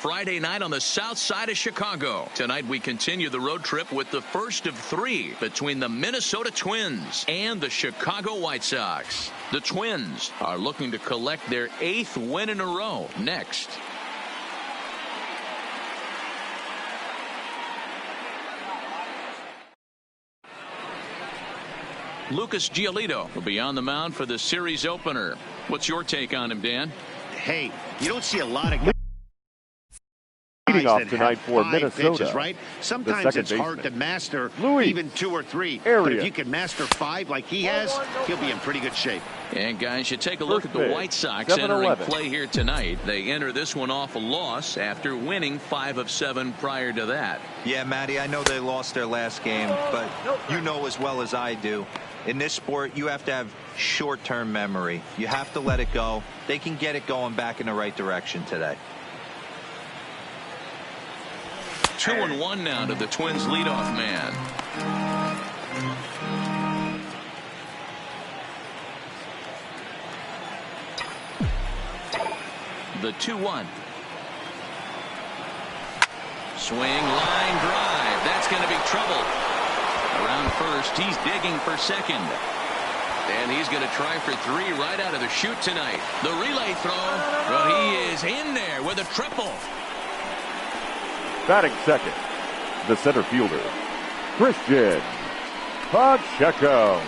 Friday night on the south side of Chicago. Tonight we continue the road trip with the first of three between the Minnesota Twins and the Chicago White Sox. The Twins are looking to collect their 8th win in a row next. Lucas Giolito will be on the mound for the series opener. What's your take on him, Dan? Hey, you don't see a lot of guys leading off that tonight for Minnesota. Pitches, right? Sometimes it's hard to master even 2 or 3. But if you can master 5 like he has, he'll be in pretty good shape. And guys, you take a look at the White Sox entering play here tonight. They enter this one off a loss after winning 5 of 7 prior to that. Yeah, Matty, I know they lost their last game, but you know as well as I do, in this sport, you have to have short-term memory. You have to let it go. They can get it going back in the right direction today. 2-1 now to the Twins leadoff man. The 2-1. Swing, line drive. That's going to be trouble. Around first, he's digging for second. And he's going to try for 3 right out of the chute tonight. The relay throw, but he is in there with a triple. Batting second, the center fielder, Christian Pacheco.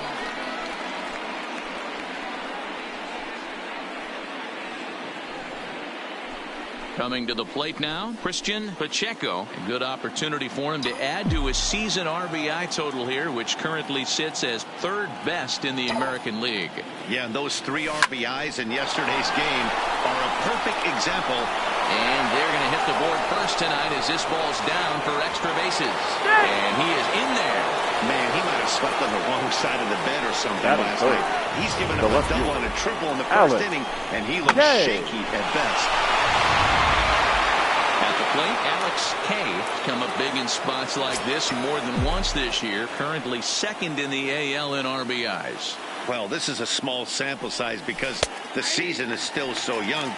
Coming to the plate now, Christian Pacheco. A good opportunity for him to add to his season RBI total here, which currently sits as 3rd best in the American League. Yeah, and those 3 RBIs in yesterday's game are a perfect example. And they're going to hit the board first tonight as this ball's down for extra bases. And he is in there. Man, he might have slept on the wrong side of the bed or something last night. He's given up a double and a triple in the first inning, and he looks shaky at best. At the plate, Alex K. come up big in spots like this more than once this year. Currently 2nd in the AL in RBIs. Well, this is a small sample size because the season is still so young,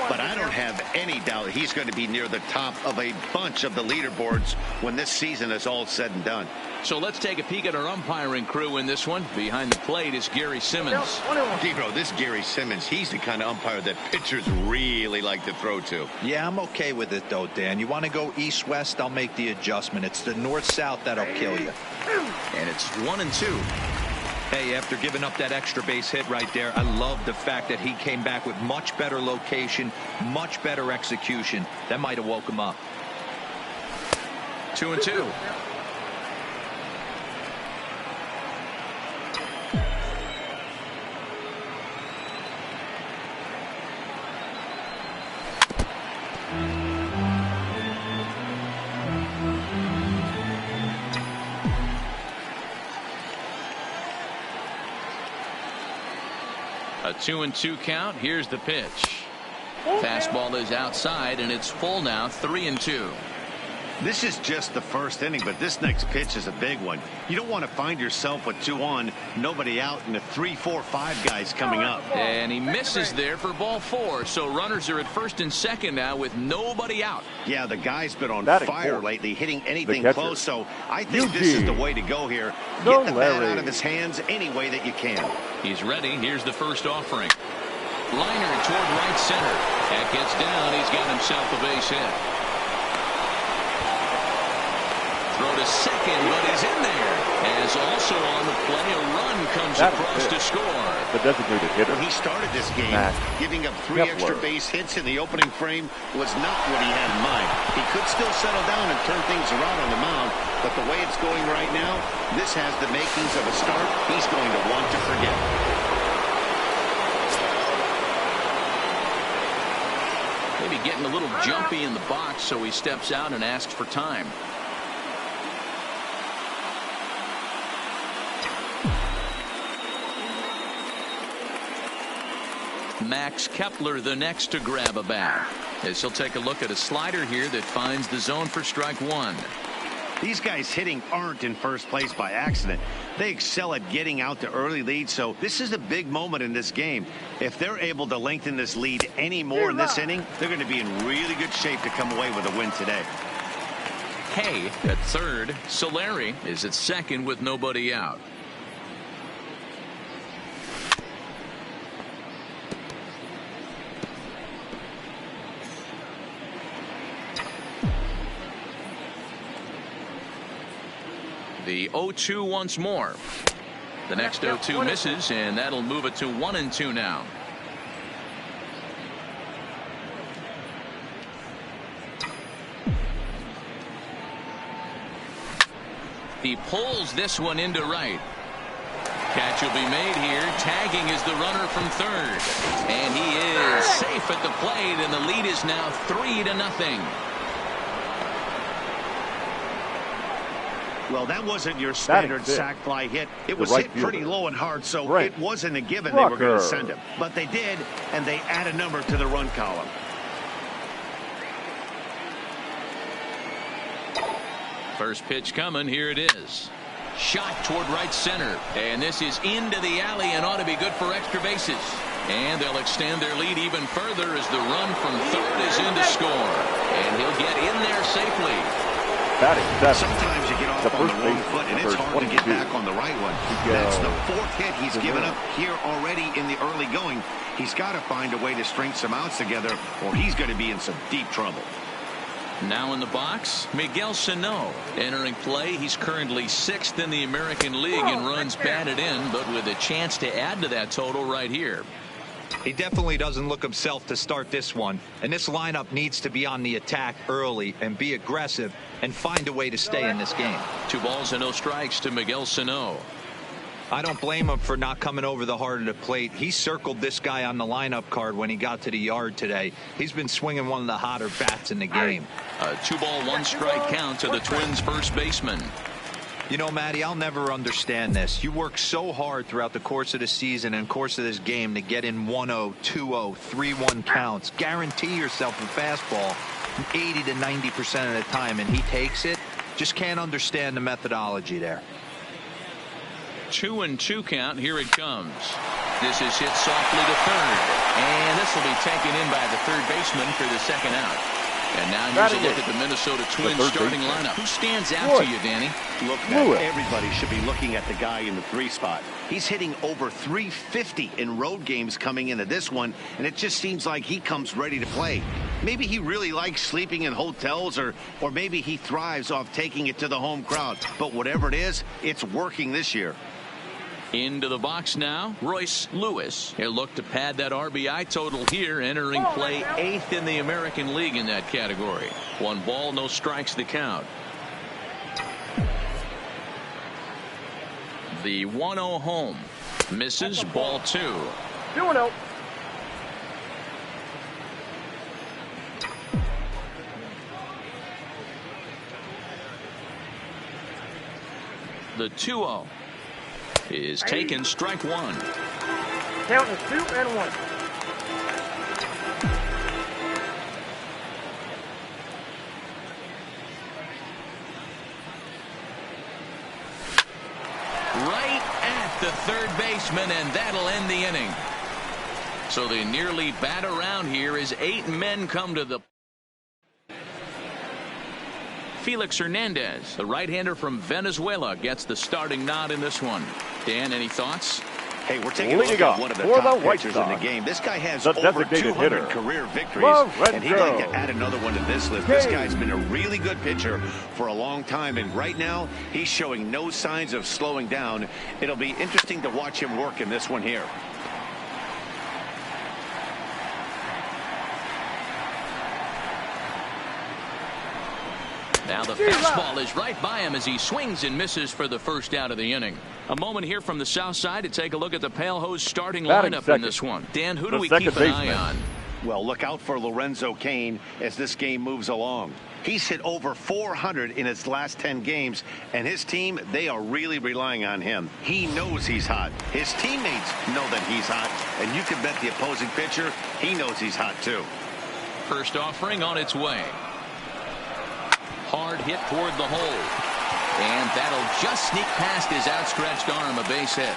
but I don't have any doubt he's going to be near the top of a bunch of the leaderboards when this season is all said and done. So let's take a peek at our umpiring crew in this one. Behind the plate is Gary Simmons. Debro, this Gary Simmons, he's the kind of umpire that pitchers really like to throw to. Yeah, I'm okay with it, though, Dan. You want to go east-west, I'll make the adjustment. It's the north-south that'll kill you. And it's 1-2. Hey, after giving up that extra base hit right there, I love the fact that he came back with much better location, much better execution. That might have woke him up. 2-2. A 2-2 count. Here's the pitch. Fastball is outside, and it's full now. 3-2. This is just the first inning, but this next pitch is a big one. You don't want to find yourself with 2 on, nobody out, and the 3, 4, 5 guys coming up. And he misses there for ball 4. So runners are at first and second now with nobody out. Yeah, the guy's been on fire lately, hitting anything close. So I think this is the way to go here. Get the bat out of his hands any way that you can. He's ready. Here's the first offering. Liner toward right center. That gets down. He's got himself a base hit. Throw to second, but he's in there. As also on the play, a run comes across to score. The designated hitter. When he started this game, giving up 3 extra base hits in the opening frame was not what he had in mind. He could still settle down and turn things around on the mound, but the way it's going right now, this has the makings of a start he's going to want to forget. Maybe getting a little jumpy in the box, so he steps out and asks for time. Max Kepler the next to grab a bat, as he'll take a look at a slider here that finds the zone for strike 1. These guys hitting aren't in first place by accident. They excel at getting out to early leads, so this is a big moment in this game. If they're able to lengthen this lead any more in this inning, they're going to be in really good shape to come away with a win today. Hay at third. Solari is at second with nobody out. The 0-2 once more. The next 0-2 misses, and that'll move it to 1-2 now. He pulls this one into right. Catch will be made here. Tagging is the runner from third. And he is safe at the plate, and the lead is now 3-0. Well, that wasn't your standard sac fly hit. It was hit pretty low and hard, so it wasn't a given they were going to send him. But they did, and they add a number to the run column. First pitch coming. Here it is. Shot toward right center. And this is into the alley and ought to be good for extra bases. And they'll extend their lead even further as the run from third is in to score. And he'll get in there safely. Sometimes you get off on the wrong foot, and it's hard to get back on the right one. That's the fourth hit he's given up here already in the early going. He's got to find a way to string some outs together, or he's going to be in some deep trouble. Now in the box, Miguel Sano entering play. He's currently 6th in the American League in runs batted in, but with a chance to add to that total right here. He definitely doesn't look himself to start this one, and this lineup needs to be on the attack early and be aggressive and find a way to stay in this game. 2 balls and no strikes to Miguel Sano. I don't blame him for not coming over the heart of the plate. He circled this guy on the lineup card when he got to the yard today. He's been swinging one of the hotter bats in the game. A 2-ball 1-strike count to the Twins first baseman. You know, Matty, I'll never understand this. You work so hard throughout the course of the season and course of this game to get in 1-0, 2-0, 3-1 counts. Guarantee yourself a fastball 80 to 90% of the time, and he takes it. Just can't understand the methodology there. 2-2 count. Here it comes. This is hit softly to third, and this will be taken in by the third baseman for the second out. And now here's a look at the Minnesota Twins starting lineup. Who stands out to you, Danny? Look, everybody should be looking at the guy in the 3 spot. He's hitting over 350 in road games coming into this one, and it just seems like he comes ready to play. Maybe he really likes sleeping in hotels, or maybe he thrives off taking it to the home crowd. But whatever it is, it's working this year. Into the box now, Royce Lewis. He'll look to pad that RBI total here, entering play 8th in the American League in that category. 1 ball, no strikes the count. The 1-0 home. Misses, ball 2. 2-0. The 2-0. Is taken, strike 1. Count is 2-1. Right at the third baseman, and that'll end the inning. So they nearly bat around here as 8 men come to the. Felix Hernandez, the right-hander from Venezuela, gets the starting nod in this one. Dan, any thoughts? Hey, we're taking a look at one of the top pitchers in the game. This guy has over 200 career victories, and he'd like to add another one to this list. This guy's been a really good pitcher for a long time, and right now he's showing no signs of slowing down. It'll be interesting to watch him work in this one here. Now the fastball is right by him as he swings and misses for the first out of the inning. A moment here from the south side to take a look at the Pale Hose starting lineup in this one. Dan, who do we keep an eye on? Well, look out for Lorenzo Cain as this game moves along. He's hit over 400 in his last 10 games, and his team, they are really relying on him. He knows he's hot. His teammates know that he's hot, and you can bet the opposing pitcher, he knows he's hot too. First offering on its way. Hard hit toward the hole. And that'll just sneak past his outstretched arm, a base hit.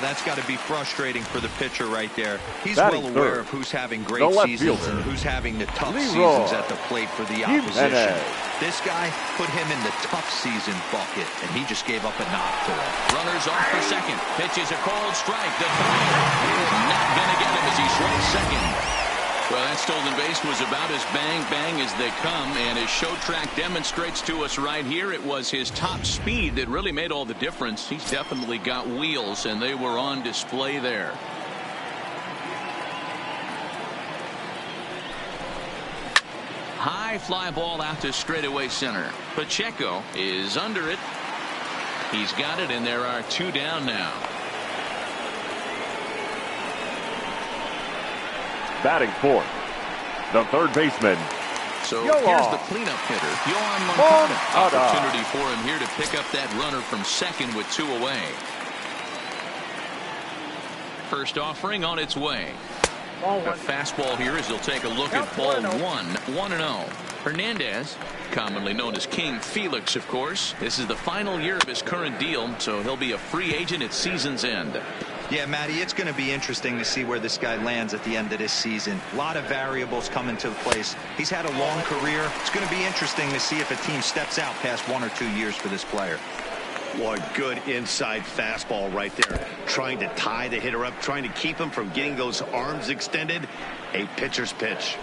That's got to be frustrating for the pitcher right there. He's Batting well aware third, of who's having the great left seasons fielder, and who's having the tough Leroy seasons at the plate for the opposition. Jimenez. This guy put him in the tough season bucket, and he just gave up a knock to it. Runners off for second. Pitches a cold strike. The throw is not going to get him as he strikes second. Well, that stolen base was about as bang-bang as they come, and as Show Track demonstrates to us right here, it was his top speed that really made all the difference. He's definitely got wheels, and they were on display there. High fly ball out to straightaway center. Pacheco is under it. He's got it, and there are two down now. Batting fourth, the third baseman. So Yoan. here's the cleanup hitter, Yoan Moncada. Moncada. Opportunity for him here to pick up that runner from second with two away. First offering on its way. A fastball here as he'll take a look at ball 1-0. Hernandez, commonly known as King Felix, of course. This is the final year of his current deal, so he'll be a free agent at season's end. Yeah, Matty, it's going to be interesting to see where this guy lands at the end of this season. A lot of variables come into place. He's had a long career. It's going to be interesting to see if a team steps out past 1 or 2 years for this player. What good inside fastball right there. Trying to tie the hitter up, trying to keep him from getting those arms extended. A pitcher's pitch.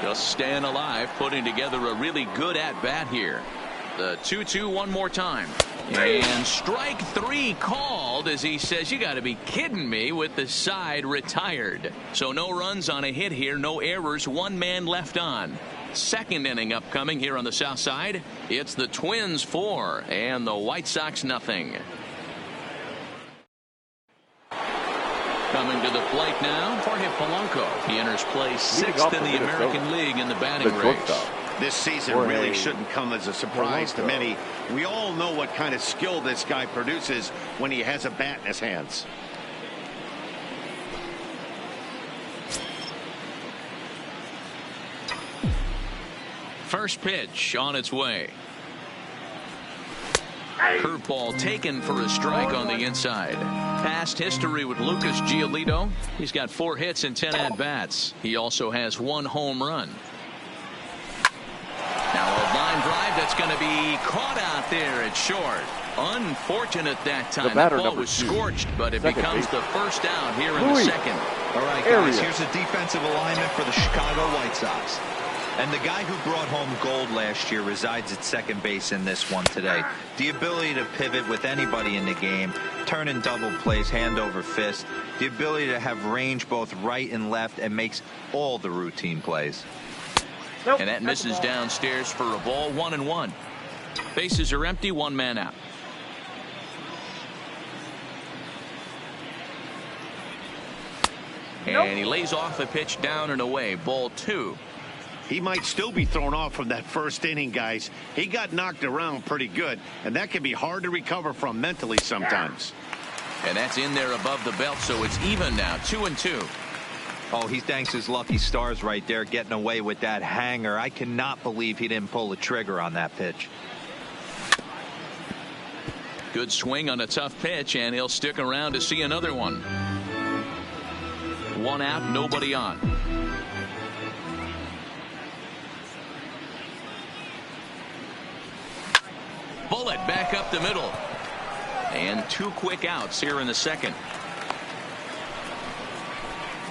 Just staying alive, putting together a really good at-bat here. The 2-2 one more time. And strike three called as he says, you got to be kidding me, with the side retired. So no runs on a hit here, no errors, one man left on. Second inning upcoming here on the south side. It's the Twins 4 and the White Sox nothing. Coming to the plate now, Jorge Polanco. He enters play sixth in the American League in the batting race. This season really shouldn't come as a surprise to many. We all know what kind of skill this guy produces when he has a bat in his hands. First pitch on its way. Curveball taken for a strike on the inside. Past history with Lucas Giolito. He's got 4 hits and 10 at-bats. He also has 1 home run. Now a line drive that's going to be caught out there at short. Unfortunate that time. The ball was scorched, but it becomes the first out here in the second. All right, guys, here's a defensive alignment for the Chicago White Sox. And the guy who brought home gold last year resides at second base in this one today. The ability to pivot with anybody in the game, turn in double plays, hand over fist. The ability to have range both right and left, and makes all the routine plays. And that misses downstairs for a ball. 1-1. Bases are empty, 1 man out. And he lays off a pitch down and away. Ball 2. He might still be thrown off from that first inning, guys. He got knocked around pretty good, and that can be hard to recover from mentally sometimes. And that's in there above the belt, so it's even now. 2-2. Oh, he thanks his lucky stars right there, getting away with that hanger. I cannot believe he didn't pull the trigger on that pitch. Good swing on a tough pitch, and he'll stick around to see another one. 1 out, nobody on. Bullet back up the middle. And 2 quick outs here in the second.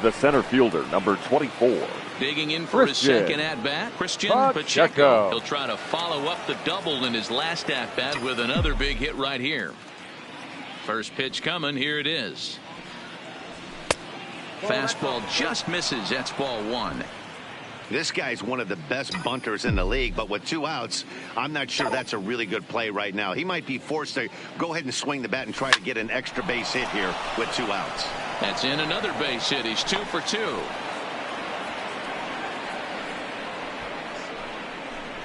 The center fielder, number 24. Digging in for his second at-bat, Christian Pacheco. He'll try to follow up the double in his last at-bat with another big hit right here. First pitch coming. Here it is. Fastball just misses. That's ball 1. This guy's one of the best bunters in the league, but with 2 outs, I'm not sure that's a really good play right now. He might be forced to go ahead and swing the bat and try to get an extra base hit here with 2 outs. That's in another base hit. He's 2 for 2.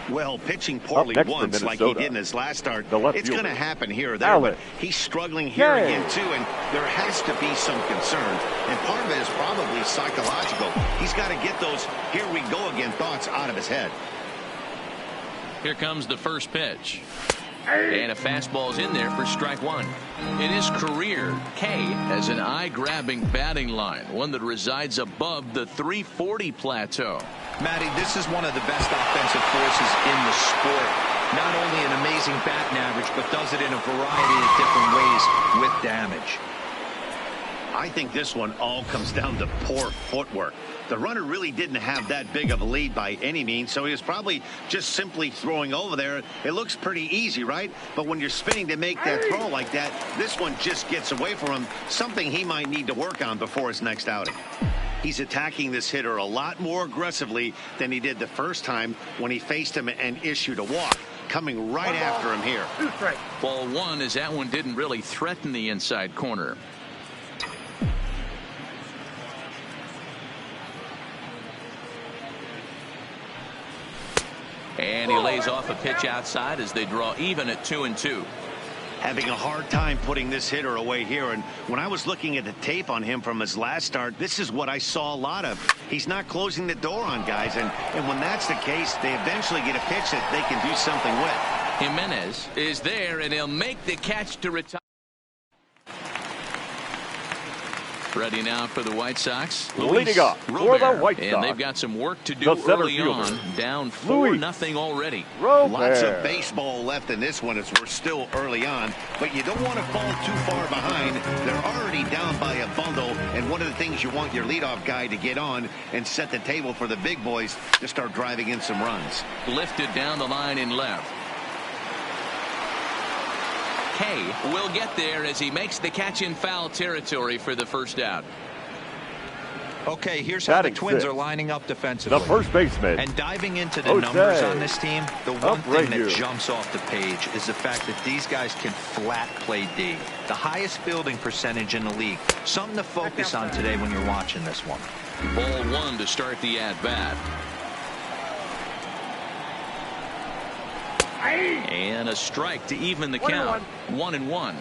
Well, pitching poorly once like he did in his last start, it's going to happen here or there, but he's struggling here again too, and there has to be some concern, and part of it is probably psychological. He's got to get those here we go again thoughts out of his head. Here comes the first pitch. And a fastball's in there for strike one. In his career, Kay has an eye-grabbing batting line, one that resides above the 340 plateau. Matty, this is one of the best offensive forces in the sport. Not only an amazing batting average, but does it in a variety of different ways with damage. I think this one all comes down to poor footwork. The runner really didn't have that big of a lead by any means, so he was probably just simply throwing over there. It looks pretty easy, right? But when you're spinning to make that throw like that, this one just gets away from him, something he might need to work on before his next outing. He's attacking this hitter a lot more aggressively than he did the first time when he faced him and issued a walk, coming right after him here. Ball one, as that one didn't really threaten the inside corner. And he lays off a pitch outside as they draw even at 2-2. Having a hard time putting this hitter away here, and when I was looking at the tape on him from his last start, this is what I saw a lot of. He's not closing the door on guys, and when that's the case, they eventually get a pitch that they can do something with. Jimenez is there, and he'll make the catch to retire. Ready now for the White Sox. Leading up for the White Sox. And they've got some work to do early on. Down 4-0 already. Lots of baseball left in this one as we're still early on. But you don't want to fall too far behind. They're already down by a bundle. And one of the things you want your leadoff guy to get on and set the table for the big boys to start driving in some runs. Lifted down the line in left. Kay will get there as he makes the catch in foul territory for the first out. Okay, here's how the Twins are lining up defensively. The first baseman. And diving into the numbers on this team, the one thing that jumps off the page is the fact that these guys can flat play D. The highest fielding percentage in the league. Something to focus on today when you're watching this one. Ball one to start the at-bat. And a strike to even the count. 1-1.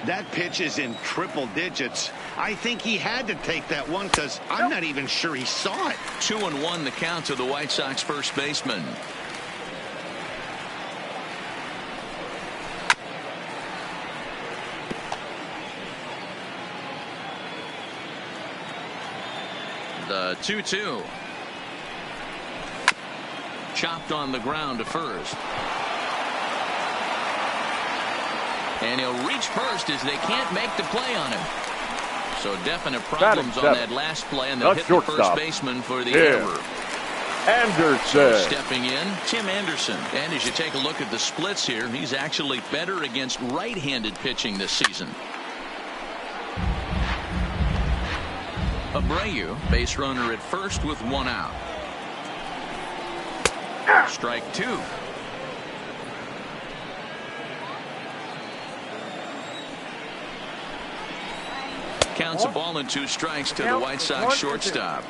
That pitch is in triple digits. I think he had to take that one because I'm not even sure he saw it. 2-1 the count to the White Sox first baseman. The 2-2. Chopped on the ground to first. And he'll reach first as they can't make the play on him. So definite problems on that last play, and they'll hit the first baseman for the error. Anderson. So stepping in, Tim Anderson. And as you take a look at the splits here, he's actually better against right-handed pitching this season. Abreu, base runner at first with one out. Strike two. Counts a ball and 2 strikes to the White Sox shortstop.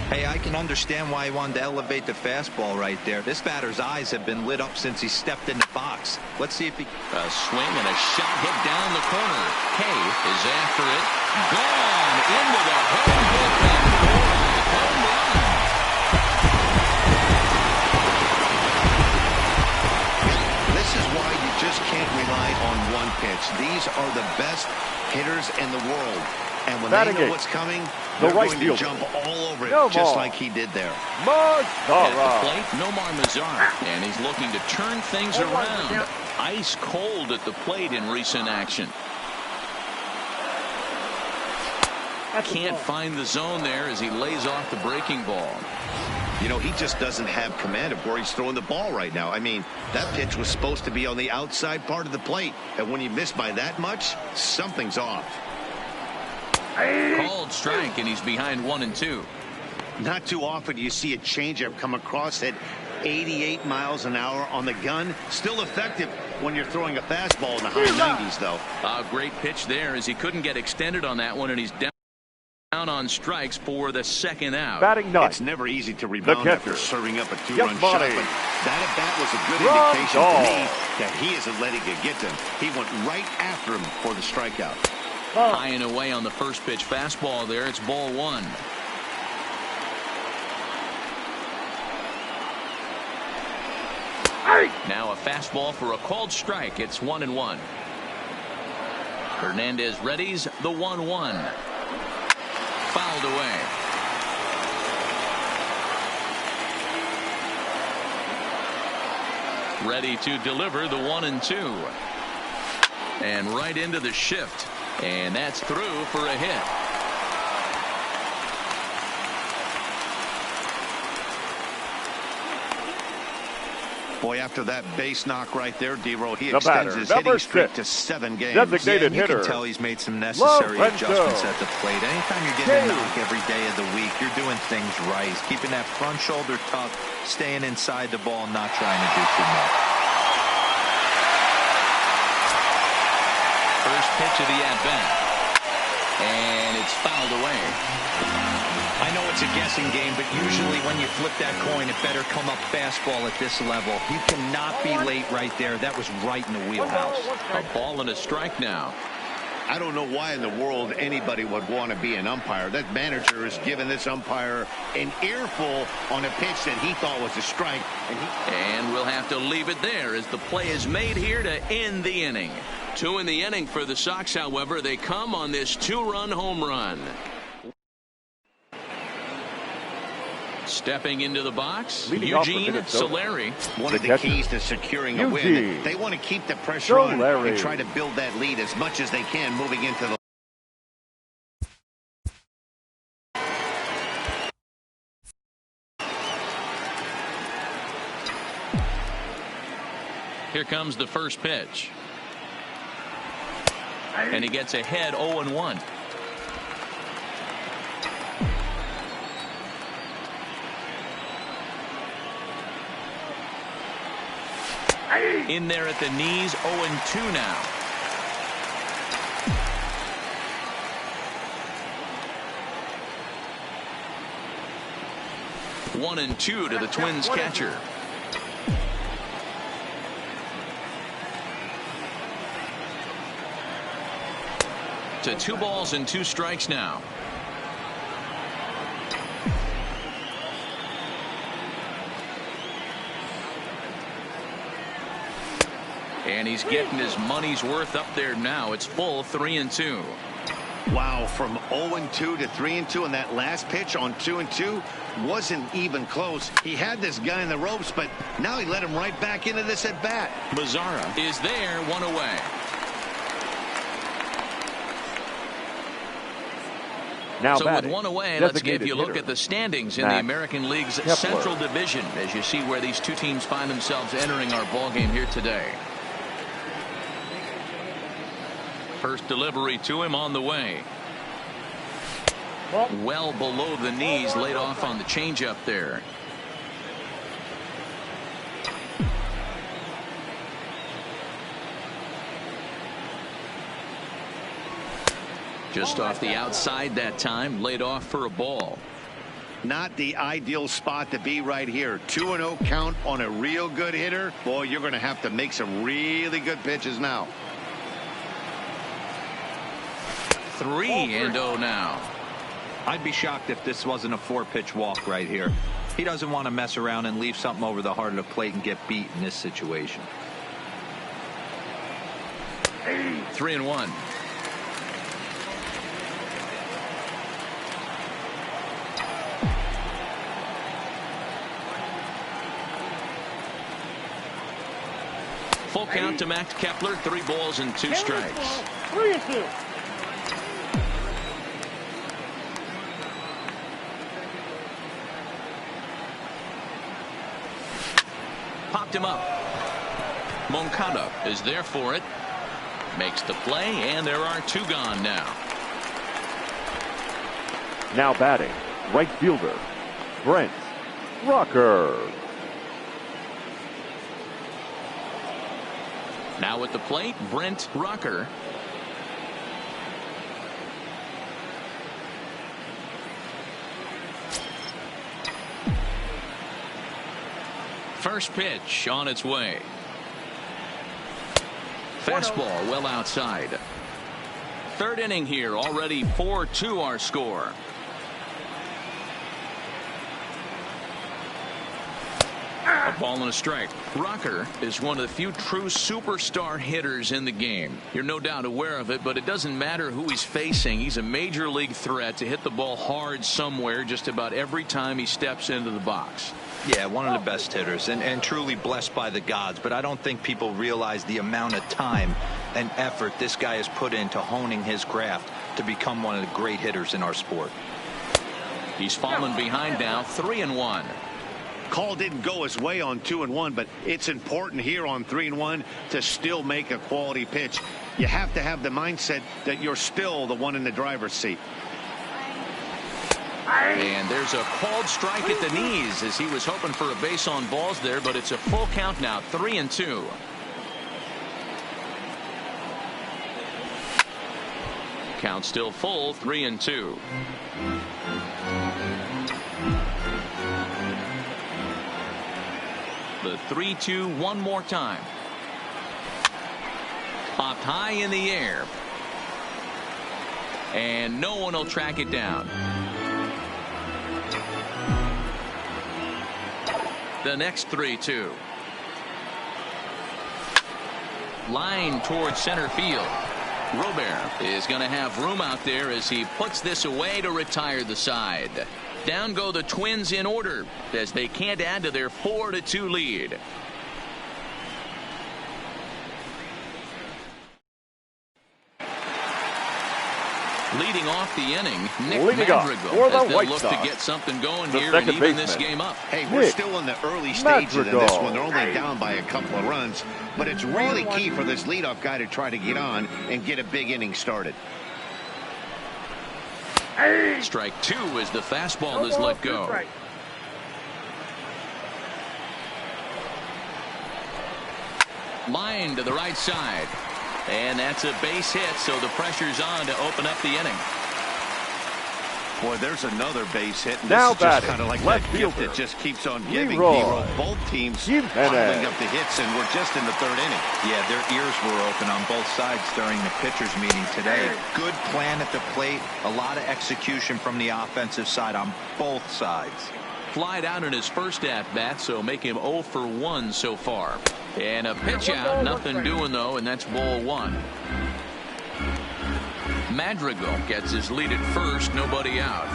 Hey, I can understand why he wanted to elevate the fastball right there. This batter's eyes have been lit up since he stepped in the box. Let's see if he... A swing and a shot hit down the corner. Kay is after it. Gone into the home bullpen for a home run. This is why you just can't rely on one pitch. These are the best hitters in the world. And when they know what's coming, they're going to jump all over it, just like he did there. At the plate, Nomar Mazar, and he's looking to turn things around. Ice cold at the plate in recent action. Can't find the zone there as he lays off the breaking ball. You know, he just doesn't have command of where he's throwing the ball right now. I mean, that pitch was supposed to be on the outside part of the plate, and when you miss by that much, something's off. Called strike, and he's behind 1-2. Not too often do you see a changeup come across at 88 miles an hour on the gun. Still effective when you're throwing a fastball in the high 90s, though. A great pitch there as he couldn't get extended on that one, and he's down on strikes for the second out. Batting ninth. It's never easy to rebound after serving up a 2-run shot, but that at bat was a good indication to me that he isn't letting it get to him. He went right after him for the strikeout. High and away on the first pitch fastball there. It's ball one. Now a fastball for a called strike. It's 1-1. Hernandez readies the 1-1. Fouled away. Ready to deliver the 1-2. And right into the shift. And that's through for a hit. Boy, after that base knock right there, D-Roll, he extends his hitting streak to 7 games. Designated you hitter. can tell he's made some necessary adjustments at the plate. Anytime you're getting a knock every day of the week, you're doing things right. He's keeping that front shoulder tucked, staying inside the ball, and not trying to do too much. First pitch of the at-bat. And it's fouled away. I know it's a guessing game, but usually when you flip that coin, it better come up fastball at this level. You cannot be late right there. That was right in the wheelhouse. A ball and a strike now. I don't know why in the world anybody would want to be an umpire. That manager is giving this umpire an earful on a pitch that he thought was a strike. And we'll have to leave it there as the play is made here to end the inning. 2 in the inning for the Sox, however. They come on this 2-run home run. Stepping into the box, Eugene Solari. One of the keys to securing a win. They want to keep the pressure on and try to build that lead as much as they can moving into the. Here comes the first pitch. And he gets ahead 0-1. In there at the knees, 0-2 now. One and 2 to the Twins catcher. To 2 balls and 2 strikes now. And he's getting his money's worth up there now. It's full 3-2. Wow, from 0-2 to 3-2, and that last pitch on 2-2 wasn't even close. He had this guy in the ropes, but now he let him right back into this at bat. Mazzara is there, 1 away. Now so batting, with 1 away, let's give you a look hitter. at the standings in the American League's Central Division as you see where these 2 teams find themselves entering our ball game here today. First delivery to him on the way. Well below the knees, laid off on the changeup there. Just off the outside that time, laid off for a ball. Not the ideal spot to be right here. 2-0 count on a real good hitter. Boy, you're going to have to make some really good pitches now. 3-0 now. I'd be shocked if this wasn't a 4-pitch walk right here. He doesn't want to mess around and leave something over the heart of the plate and get beat in this situation. 3-1. Full count to Max Kepler. 3 balls and 2 strikes. 3-2. Popped him up. Moncada is there for it. Makes the play, and there are 2 gone now. Now batting, right fielder, Brent Rucker. Now at the plate, Brent Rucker. First pitch on its way. Fastball well outside. 3rd inning here, already 4-2 our score. A ball and a strike. Rucker is one of the few true superstar hitters in the game. You're no doubt aware of it, but it doesn't matter who he's facing. He's a major league threat to hit the ball hard somewhere just about every time he steps into the box. Yeah, one of the best hitters and truly blessed by the gods, but I don't think people realize the amount of time and effort this guy has put into honing his craft to become one of the great hitters in our sport. He's fallen behind now, 3-1. Call didn't go his way on 2-1, but it's important here on 3-1 to still make a quality pitch. You have to have the mindset that you're still the one in the driver's seat. And there's a called strike at the knees as he was hoping for a base on balls there, but it's a full count now, 3-2. Count still full, 3-2. The 3-2 one more time. Popped high in the air. And no one will track it down. The next 3-2. Line towards center field. Robert is going to have room out there as he puts this away to retire the side. Down go the Twins in order as they can't add to their 4-2 lead. Leading off the inning, Nick Madrigal as they'll look to get something going here and even this game up. Hey, we're still in the early stages of this one. They're only down by a couple of runs, but it's really key for this leadoff guy to try to get on and get a big inning started. Strike 2 as the fastball is let go. Line to the right side. And that's a base hit, so the pressure's on to open up the inning. Boy, there's another base hit. And Now this is just batting, kind of like left that gift fielder, that just keeps on giving. Leroy. Both teams piling up the hits, and we're just in the third inning. Yeah, their ears were open on both sides during the pitchers meeting today. Good plan at the plate, a lot of execution from the offensive side on both sides. Flied out in his first at-bat, so make him 0 for 1 so far. And a pitch out, nothing doing though, and that's ball 1. Madrigal gets his lead at first, nobody out.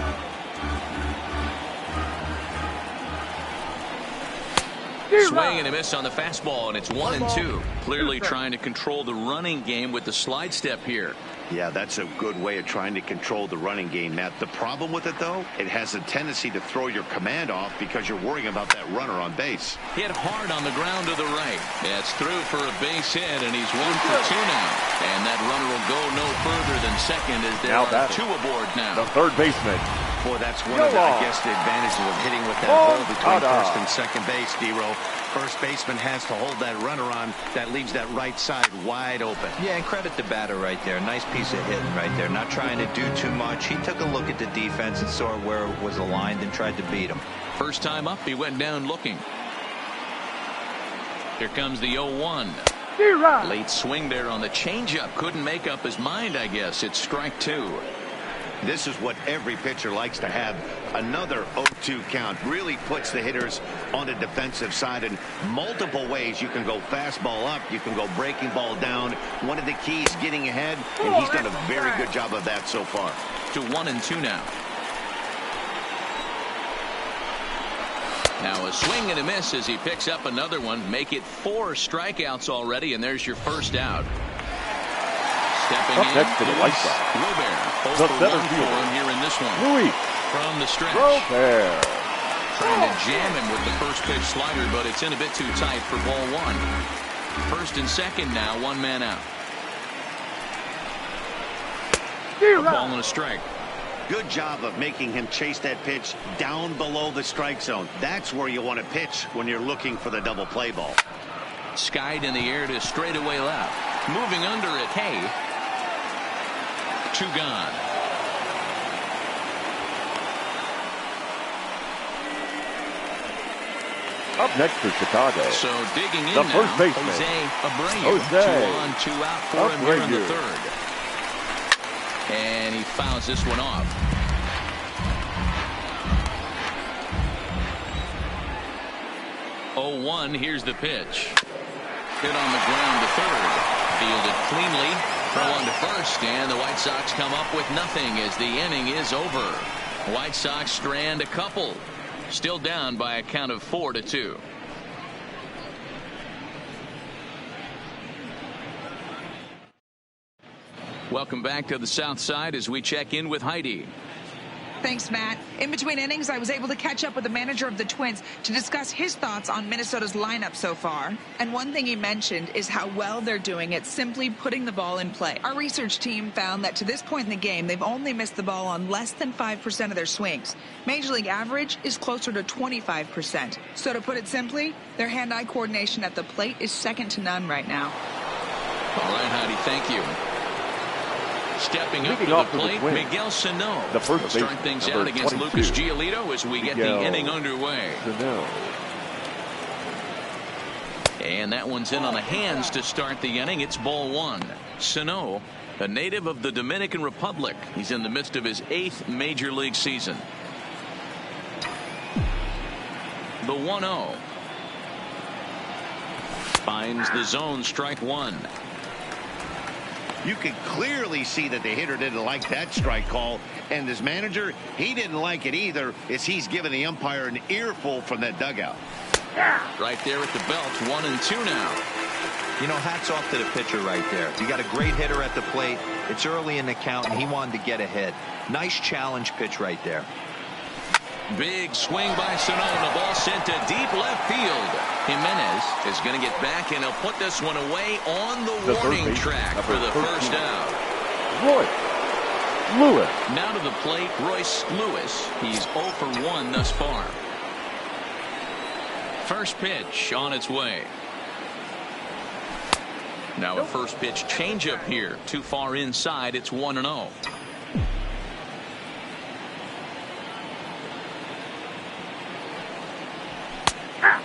Swing and a miss on the fastball, and it's 1-2. Clearly trying to control the running game with the slide step here. Yeah, that's a good way of trying to control the running game, Matt. The problem with it, though, it has a tendency to throw your command off because you're worrying about that runner on base. Hit hard on the ground to the right. That's through for a base hit, and he's 1 for 2 now. And that runner will go no further than second as there are 2 aboard now. The third baseman. Boy, that's one of the, I guess, the advantages of hitting with that hole between first and second base, D-Row. First baseman has to hold that runner on. That leaves that right side wide open. Yeah, and credit the batter right there. Nice piece of hitting right there. Not trying to do too much. He took a look at the defense and saw where it was aligned and tried to beat him. First time up, he went down looking. Here comes the 0-1. Late swing there on the changeup. Couldn't make up his mind, I guess. It's strike 2. This is what every pitcher likes to have. Another 0-2 count really puts the hitters on the defensive side in multiple ways. You can go fastball up. You can go breaking ball down. One of the keys, getting ahead, and he's done a very good job of that so far. To 1-2 now. Now a swing and a miss as he picks up another one. Make it 4 strikeouts already, and there's your first out. Stepping in, next to the White Sox. Robert, The 0 for 1 center for fielder, him here in this one. Luis From the stretch. Robert. Trying to jam him with the first pitch slider, but it's in a bit too tight for ball 1. First and second now, 1 man out. A ball and a strike. Good job of making him chase that pitch down below the strike zone. That's where you want to pitch when you're looking for the double play ball. Skied in the air to straightaway left. Moving under it, Hay. 2 gone. Up next for Chicago. So digging in the now, first baseman, Jose Abreu. 2 on, 2 out for him here in the third. And he fouls this one off. 0-1. Here's the pitch. Hit on the ground to third. Fielded cleanly. Throw on to first, and the White Sox come up with nothing as the inning is over. White Sox strand a couple. Still down by a count of 4-2. Welcome back to the South Side as we check in with Heidi. Thanks, Matt. In between innings, I was able to catch up with the manager of the Twins to discuss his thoughts on Minnesota's lineup so far. And one thing he mentioned is how well they're doing at simply putting the ball in play. Our research team found that to this point in the game, they've only missed the ball on less than 5% of their swings. Major League average is closer to 25%. So to put it simply, their hand-eye coordination at the plate is second to none right now. All right, Heidi, thank you. Stepping up to the plate, Miguel Sano. The first will start things out against 22. Lucas Giolito as we get the inning underway. And that one's in on the hands to start the inning. It's ball one. Sano, a native of the Dominican Republic. He's in the midst of his 8th major league season. The 1-0. Finds the zone, strike one. You can clearly see that the hitter didn't like that strike call, and his manager, he didn't like it either, as he's giving the umpire an earful from that dugout. Right there at the belt, 1-2 now. You know, hats off to the pitcher right there. You got a great hitter at the plate. It's early in the count, and he wanted to get ahead. Nice challenge pitch right there. Big swing by Sano. The ball sent to deep left field. Jimenez is going to get back, and he'll put this one away on the warning track for the first out. Royce Lewis. Now to the plate, Royce Lewis. He's 0 for 1 thus far. First pitch on its way. Now a first pitch changeup here. Too far inside. It's 1-0.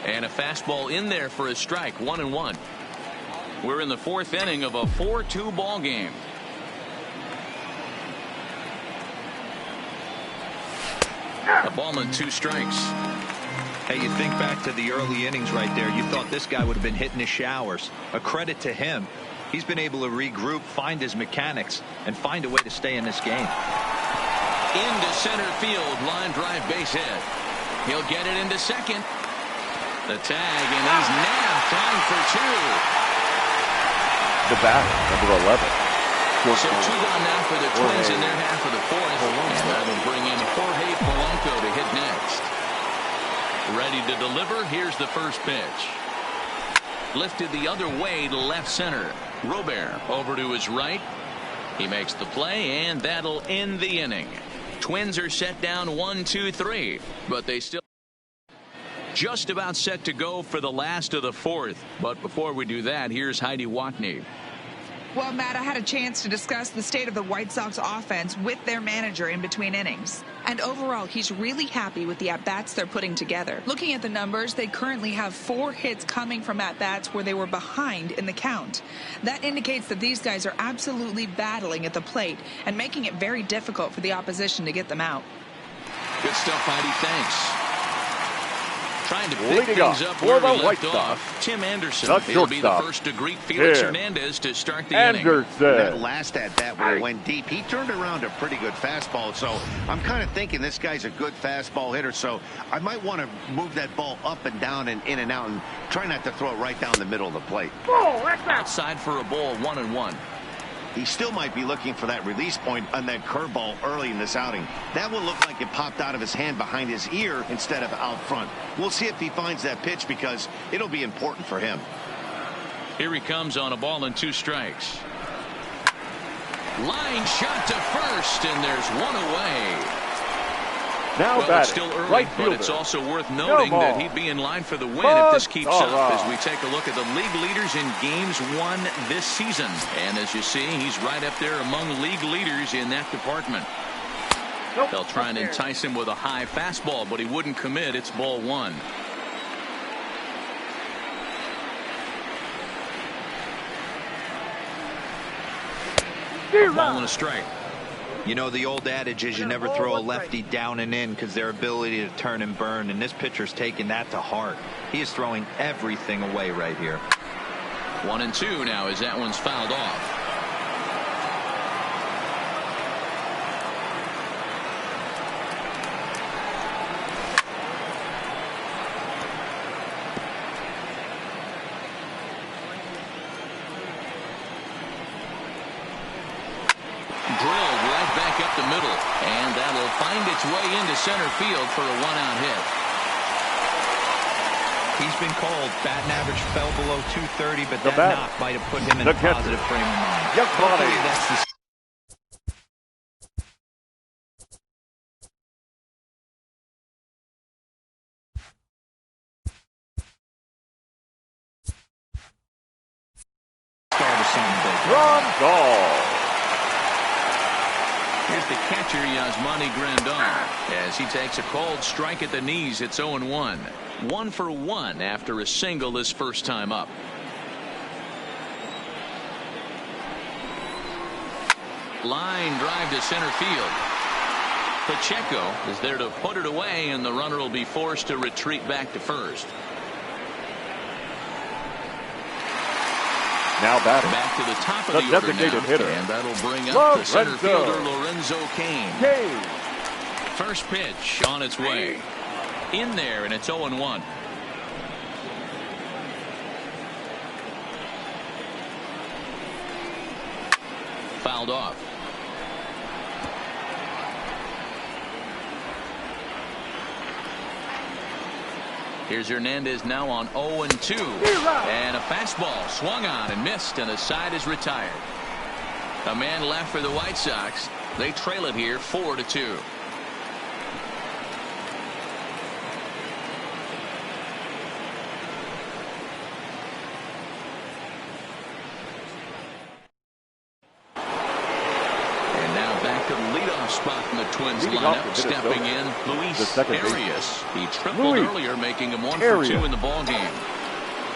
And a fastball in there for a strike. 1-1. We're in the 4th inning of a 4-2 ball game. A ball and 2 strikes. Hey, you think back to the early innings right there. You thought this guy would have been hitting his showers. A credit to him. He's been able to regroup, find his mechanics, and find a way to stay in this game. Into center field. Line drive base hit. He'll get it into second. The tag, and he's nabbed. Time for 2. The bat, number 11. So 2 gone now for the Twins in their half of the 4th. And that'll bring in Jorge Polanco to hit next. Ready to deliver. Here's the first pitch. Lifted the other way to left center. Robert over to his right. He makes the play, and that'll end the inning. Twins are set down 1-2-3, but they still just about set to go for the last of the 4th. But before we do that, here's Heidi Watney. Well, Matt, I had a chance to discuss the state of the White Sox offense with their manager in between innings. And overall, he's really happy with the at-bats they're putting together. Looking at the numbers, they currently have 4 hits coming from at-bats where they were behind in the count. That indicates that these guys are absolutely battling at the plate and making it very difficult for the opposition to get them out. Good stuff, Heidi. Thanks. Trying to pick Leading things up where we left off. Tim Anderson. He'll be the first to greet Felix Hernandez to start the inning. That last at-bat when it went deep, he turned around a pretty good fastball. So I'm kind of thinking this guy's a good fastball hitter. So I might want to move that ball up and down and in and out and try not to throw it right down the middle of the plate. Outside for a ball, 1-1. He still might be looking for that release point on that curveball early in this outing. That one looked like it popped out of his hand behind his ear instead of out front. We'll see if he finds that pitch because it'll be important for him. Here he comes on a ball and 2 strikes. Line shot to first, and there's one away. Now well, it's still early, but it's also worth noting that he'd be in line for the win if this keeps up as we take a look at the league leaders in games won this season. And as you see, he's right up there among league leaders in that department. They'll try and entice him with a high fastball, but he wouldn't commit. It's ball 1. A ball and a strike. You know, the old adage is you never throw a lefty down and in because their ability to turn and burn, and this pitcher's taking that to heart. He is throwing everything away right here. 1-2 now as that one's fouled off. Drilled right back up the middle, and that'll find its way into center field for a one-out hit. He's been called. Batting average fell below 230, but that knock might have put him in a positive frame of mind. Hopefully that's the start of something big. Run goal. Here's the catcher, Yasmani Grandal, as he takes a cold strike at the knees. It's 0-1. 1 for 1 after a single his first time up. Line drive to center field. Pacheco is there to put it away, and the runner will be forced to retreat back to first. Now batting. Back to the top of The the order designated now, hitter. and that'll bring up the center fielder Lorenzo Cain. First pitch on its way. In there, and it's 0-1. Fouled off. Here's Hernandez now on 0-2. And a fastball swung on and missed, and the side is retired. A man left for the White Sox. They trail it here 4-2. Spot in the Twins lineup. Stepping in, Luis Arias. He tripled earlier, making him 1 for 2 in the ball game.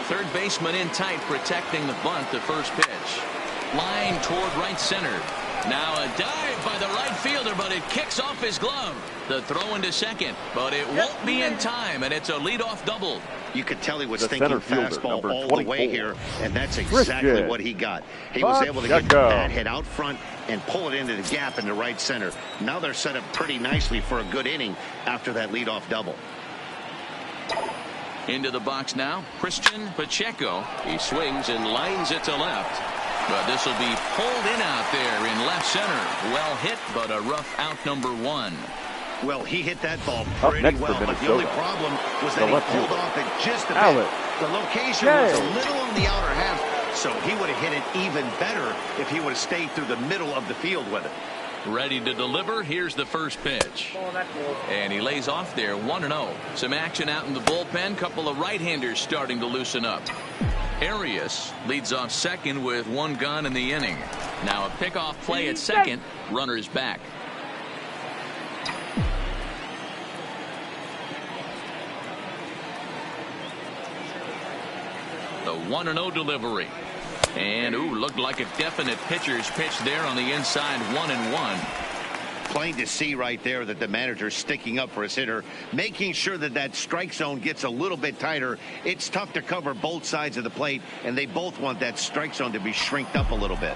Third baseman in tight, protecting the bunt. The first pitch. Line toward right center. Now a dive by the right fielder, but it kicks off his glove. The throw into second, but it won't be in time, and it's a leadoff double. You could tell he was thinking fastball all the way here, and that's exactly what he got. He was able to get that hit out front and pull it into the gap in the right center. Now they're set up pretty nicely for a good inning after that leadoff double. Into the box now, Christian Pacheco. He swings and lines it to left. But this will be pulled in out there in left center. Well hit, but a rough out number 1. Well, he hit that ball pretty well, but the only problem was that he pulled off it just a bit. The location was a little on the outer half, so he would have hit it even better if he would have stayed through the middle of the field with it. Ready to deliver. Here's the first pitch. And he lays off there 1-0. Some action out in the bullpen. Couple of right-handers starting to loosen up. Arias leads off second with 1 gone in the inning. Now a pickoff play at second. Runners back. The 1-0 delivery. And, looked like a definite pitcher's pitch there on the inside. 1-1. Plain to see right there that the manager's sticking up for his hitter, making sure that that strike zone gets a little bit tighter. It's tough to cover both sides of the plate, and they both want that strike zone to be shrinked up a little bit.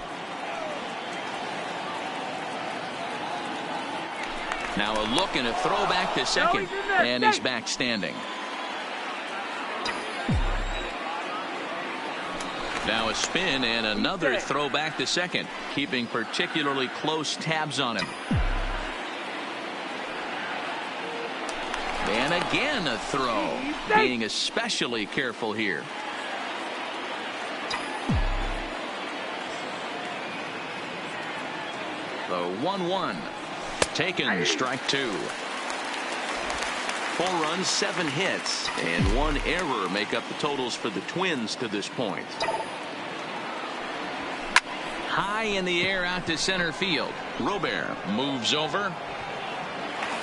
Now a look and a throwback to second, and he's back standing. Now a spin and another throwback to second, keeping particularly close tabs on him. And again a throw, being especially careful here. The 1-1. Taken, strike 2. 4 runs, 7 hits, and 1 error make up the totals for the Twins to this point. High in the air out to center field. Robert moves over.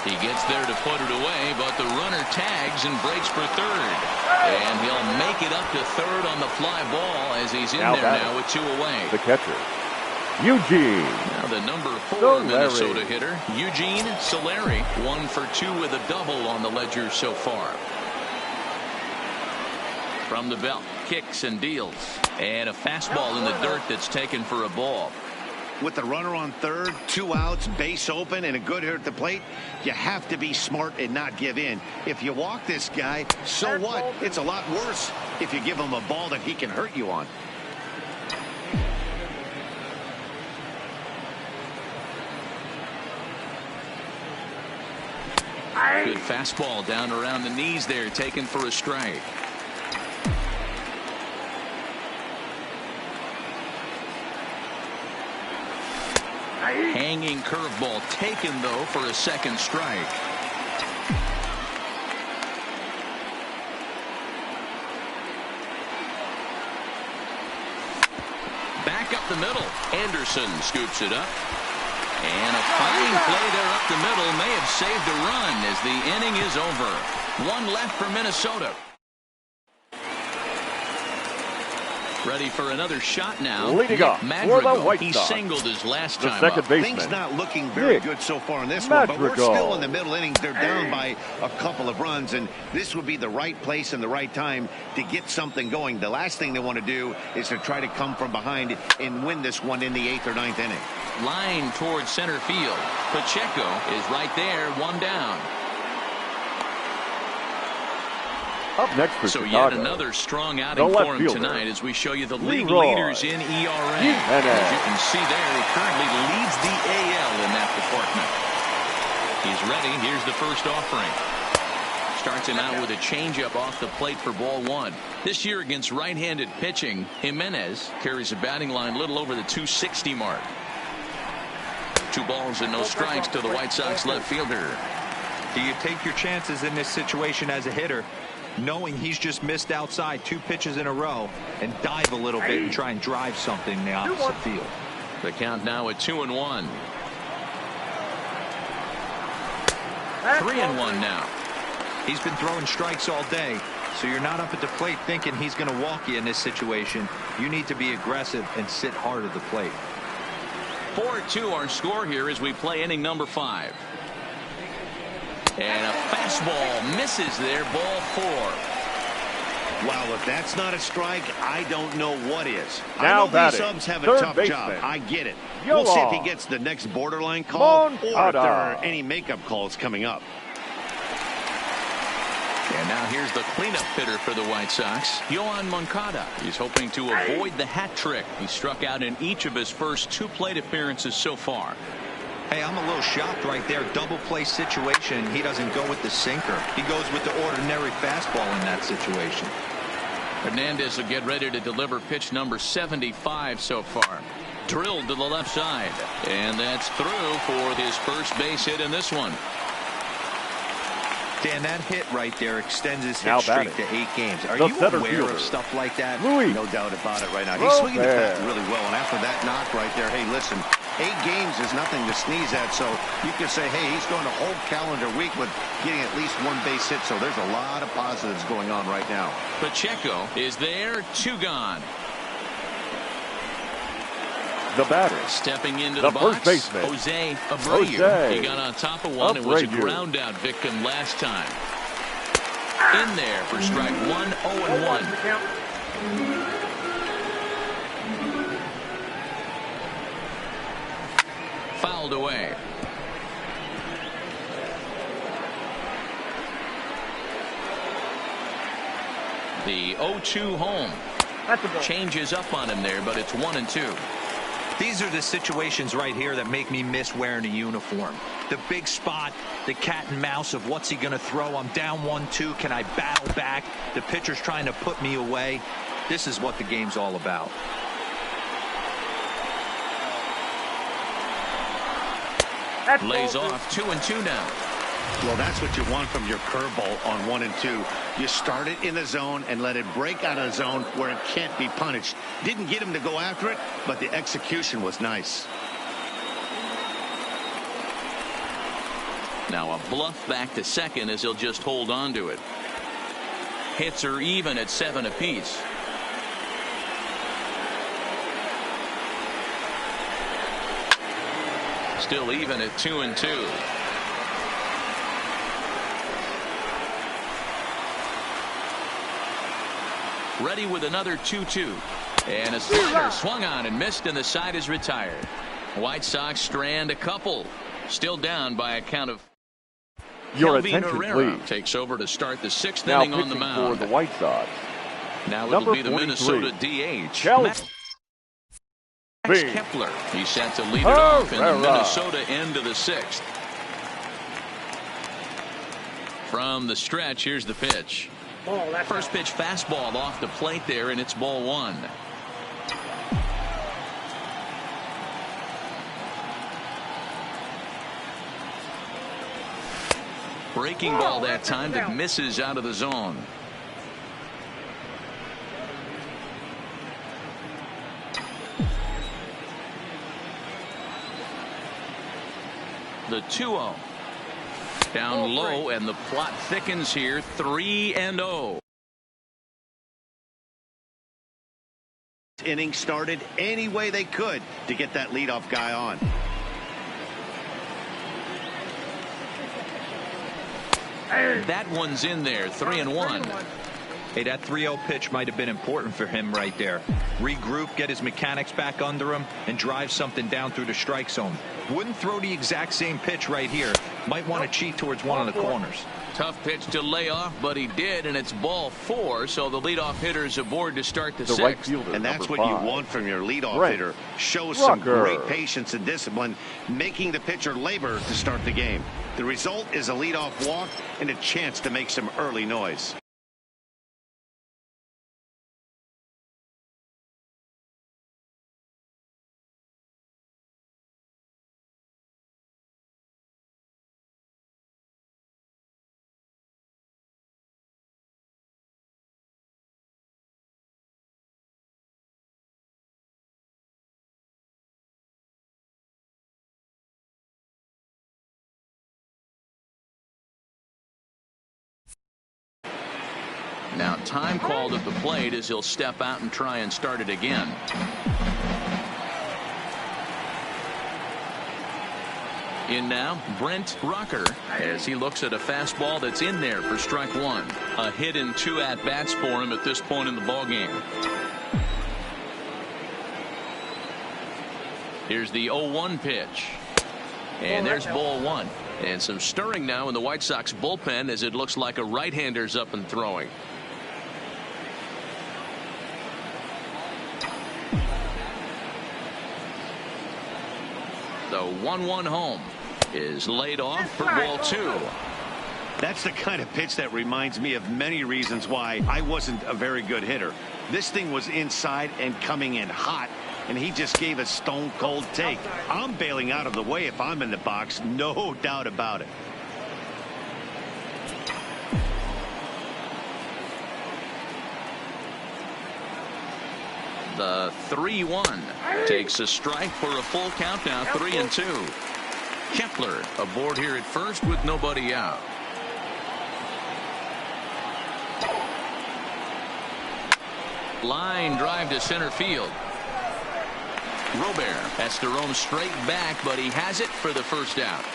He gets there to put it away, but the runner tags and breaks for third. And he'll make it up to third on the fly ball as he's in there now with 2 away. The catcher, Eugene. Now the number 4 Solari. Minnesota hitter, Eugene Solari, 1 for 2 with a double on the ledger so far. From the belt, kicks and deals. And a fastball in the dirt that's taken for a ball. With the runner on third, 2 outs, base open, and a good hitter at the plate, you have to be smart and not give in. If you walk this guy, so what? It's a lot worse if you give him a ball that he can hurt you on. Good fastball down around the knees there, taken for a strike. Hanging curveball taken, though, for a second strike. Back up the middle. Anderson scoops it up. And a fine play there up the middle may have saved a run as the inning is over. 1 left for Minnesota. Ready for another shot now. Leading off for the White Sox. He singled his last the time second up. baseman. Things not looking very good so far in this one, but we're still in the middle innings. They're down by a couple of runs, and this would be the right place and the right time to get something going. The last thing they want to do is to try to come from behind and win this one in the 8th or 9th inning. Line towards center field. Pacheco is right there, 1 down. Up next for so Chicago. Yet another strong outing for him fielder, tonight as we show you the league Leroy leaders in ERA. As you can see there, he currently leads the AL in that department. He's ready. Here's the first offering. Starts him out with a changeup off the plate for ball 1. This year against right-handed pitching, Jimenez carries a batting line a little over the 260 mark. 2 balls and no strikes to the White Sox left fielder. Do you take your chances in this situation as a hitter, knowing he's just missed outside 2 pitches in a row, and dive a little bit and try and drive something in the opposite field? The count now at 2-1. 3-1 now. He's been throwing strikes all day, so you're not up at the plate thinking he's going to walk you in this situation. You need to be aggressive and sit hard at the plate. 4-2 our score here as we play inning number 5. And a fastball misses there, ball 4. Wow, if that's not a strike, I don't know what is. Now I know these subs have a tough job. I get it. We'll see if he gets the next borderline call or if there are any makeup calls coming up. And now here's the cleanup hitter for the White Sox, Yohan Moncada. He's hoping to avoid the hat trick. He struck out in each of his first 2 plate appearances so far. Hey, I'm a little shocked right there. Double play situation. He doesn't go with the sinker. He goes with the ordinary fastball in that situation. Hernandez will get ready to deliver pitch number 75 so far. Drilled to the left side. And that's through for his first base hit in this one. Dan, that hit right there extends his hit streak to 8 games. Are you aware of stuff like that? No doubt about it right now. He's swinging the bat really well, and after that knock right there, hey, listen, 8 games is nothing to sneeze at, so you can say, hey, he's going a whole calendar week with getting at least 1 base hit, so there's a lot of positives going on right now. Pacheco is there, 2 gone. The batter, stepping into the the box, first baseman, Jose Abreu. He got on top of one and was a ground out victim last time. In there for strike 1, 0-1. Fouled away. The 0-2 home. Changes up on him there, but it's 1-2. These are the situations right here that make me miss wearing a uniform. The big spot, the cat and mouse of what's he going to throw. I'm down 1-2. Can I battle back? The pitcher's trying to put me away. This is what the game's all about. Lays off 2-2 now. Well, that's what you want from your curveball on 1 and 2. You start it in the zone and let it break out of the zone where it can't be punished. Didn't get him to go after it, but the execution was nice. Now a bluff back to second as he'll just hold on to it. Hits are even at 7 apiece. still even at 2-2. Ready with another 2-2. And a slider swung on and missed, and the side is retired. White Sox strand a couple. Still down by a count of. Your Kelvin attention, Herrera please. takes over to start the 6th Now inning on the pitching mound. for the White Sox. Now Number it'll be the 43. Minnesota DH. Max Kepler. He's set to lead it off in the Minnesota end of the 6th. From the stretch, here's the pitch. First pitch fastball off the plate there, and it's ball 1. Breaking ball that time that misses out of the zone. The 2-0. Down low, and the plot thickens here. 3-0. Inning started any way they could to get that leadoff guy on. That one's in there. 3-1. Hey, that 3-0 pitch might have been important for him right there. Regroup, get his mechanics back under him, and drive something down through the strike zone. Wouldn't throw the exact same pitch right here. Might want to cheat towards one of the corners. Tough pitch to lay off, but he did, and it's ball 4, so the leadoff hitter is aboard to start the 6th. Right fielder, and that's what 5. you want from your leadoff hitter. Show some great patience and discipline, making the pitcher labor to start the game. The result is a leadoff walk and a chance to make some early noise. Now time called at the plate as he'll step out and try and start it again. In now, Brent Rocker, as he looks at a fastball that's in there for strike 1. A hit and 2 at-bats for him at this point in the ballgame. Here's the 0-1 pitch. And there's ball 1. And some stirring now in the White Sox bullpen as it looks like a right-hander's up and throwing. The 1-1 home is laid off for ball 2. That's the kind of pitch that reminds me of many reasons why I wasn't a very good hitter. This thing was inside and coming in hot, and he just gave a stone cold take. I'm bailing out of the way if I'm in the box, no doubt about it. The 3-1 takes a strike for a full count now. 3-2. Kepler aboard here at first with nobody out. Line drive to center field. Robert has to roam straight back, but he has it for the first out.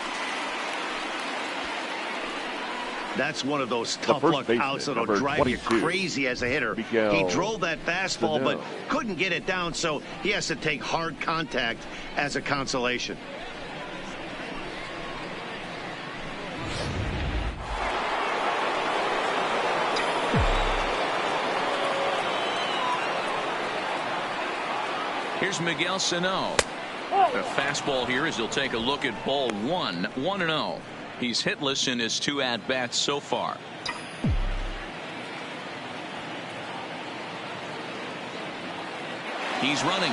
That's one of those tough luck outs that'll drive you crazy as a hitter. He drove that fastball but couldn't get it down, so he has to take hard contact as a consolation. Here's Miguel Sano. A fastball here as he'll take a look at ball 1. 1-0. He's hitless in his 2 at-bats so far. He's running.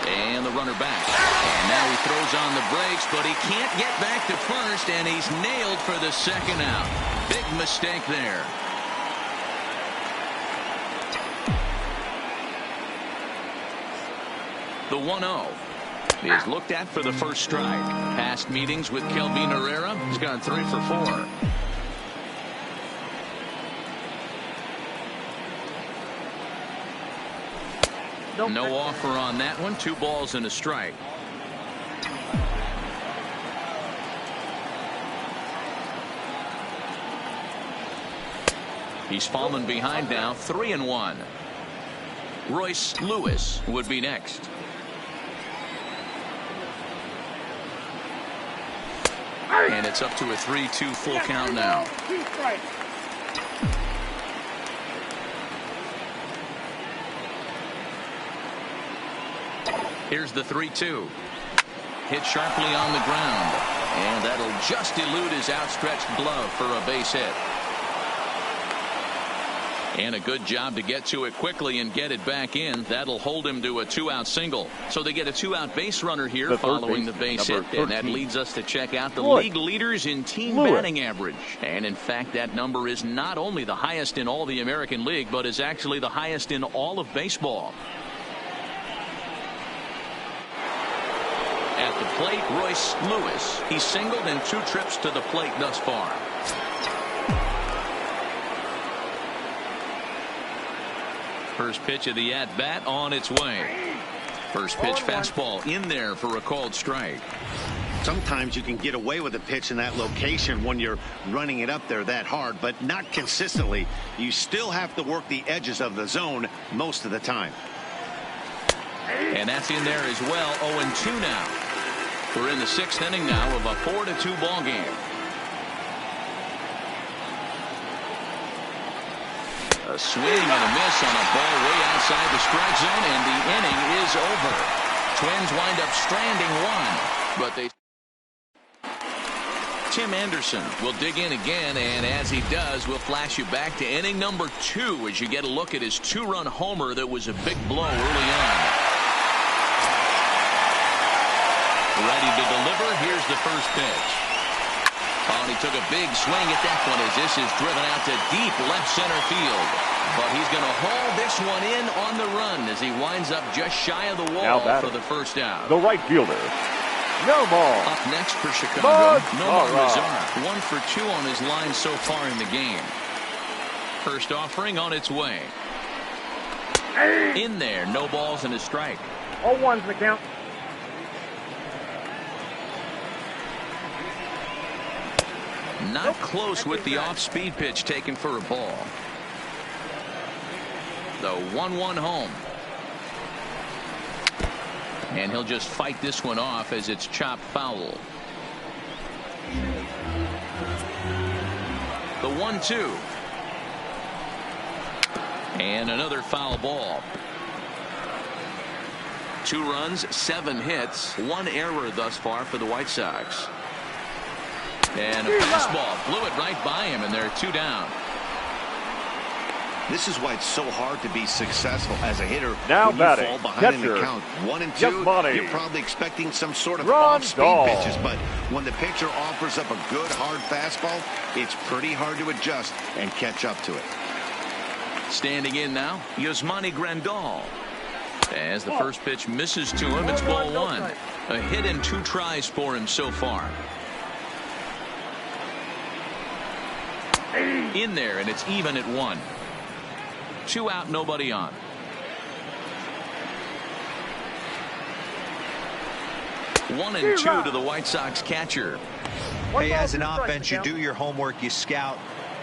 And the runner back. And now he throws on the brakes, but he can't get back to first, and he's nailed for the 2nd out. Big mistake there. The 1-0 is looked at for the first strike. Past meetings with Kelvin Herrera, he's gone 3 for 4. No offer on that one. 2 balls and a strike. He's fallen behind now, 3-1. Royce Lewis would be next. And it's up to a 3-2 full count now. Here's the 3-2. Hit sharply on the ground. And that'll just elude his outstretched glove for a base hit. And a good job to get to it quickly and get it back in. That'll hold him to a 2-out single. So they get a 2-out base runner here following the base hit. And that leads us to check out the league leaders in team batting average. And in fact, that number is not only the highest in all the American League, but is actually the highest in all of baseball. At the plate, Royce Lewis. He's singled in 2 trips to the plate thus far. First pitch of the at-bat on its way. First pitch fastball in there for a called strike. Sometimes you can get away with a pitch in that location when you're running it up there that hard, but not consistently. You still have to work the edges of the zone most of the time. And that's in there as well. 0-2 now. We're in the 6th inning now of a 4-2 ball game. A swing and a miss on a ball way outside the strike zone, and the inning is over. Twins wind up stranding 1, but they. Tim Anderson will dig in again, and as he does, we'll flash you back to inning number 2 as you get a look at his 2-run homer that was a big blow early on. Ready to deliver. Here's the first pitch. Oh, and he took a big swing at that one as this is driven out to deep left center field. But he's going to haul this one in on the run as he winds up just shy of the wall for the first out. The right fielder, Nomar. Up next for Chicago, Nomar Mazara. 1 for 2 on his line so far in the game. First offering on its way. In there, no balls and a strike. 0-1's the count. Not close with the off-speed pitch taken for a ball. The 1-1 home. And he'll just fight this one off as it's chopped foul. The 1-2. And another foul ball. 2 runs, 7 hits, 1 error thus far for the White Sox. And a fastball blew it right by him, and they're 2 down. This is why it's so hard to be successful as a hitter. Now when batting, you fall behind in the count 1-2, you're probably expecting some sort of off-speed pitches, but when the pitcher offers up a good hard fastball, it's pretty hard to adjust and catch up to it. Standing in now, Yasmani Grandal. As the first pitch misses to him, it's ball 1. A hit and 2 tries for him so far. In there, and it's even at 1. 2 out, nobody on. One and 2 to the White Sox catcher. Hey, as an offense, you do your homework, you scout.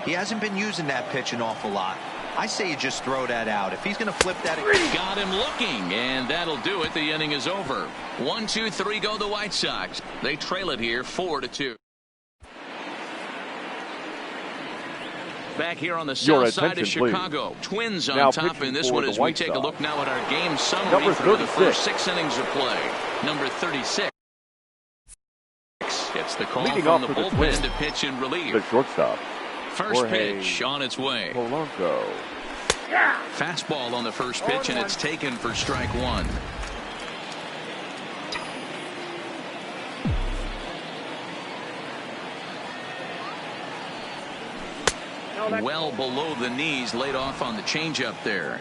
He hasn't been using that pitch an awful lot. I say you just throw that out. If he's going to flip that. Got him looking, and that'll do it. The inning is over. 1, 2, 3 go the White Sox. They trail it here 4-2. Back here on the south side of Chicago. Please. Twins on now top in this one as we take a look now at our game summary Number for the first 6 innings of play. Number 36. It's the call Leading from the bullpen Twins to pitch in relief. The shortstop. First pitch on its way. Polanco. Fastball on the first pitch, and it's taken for strike 1. Well below the knees, laid off on the changeup there.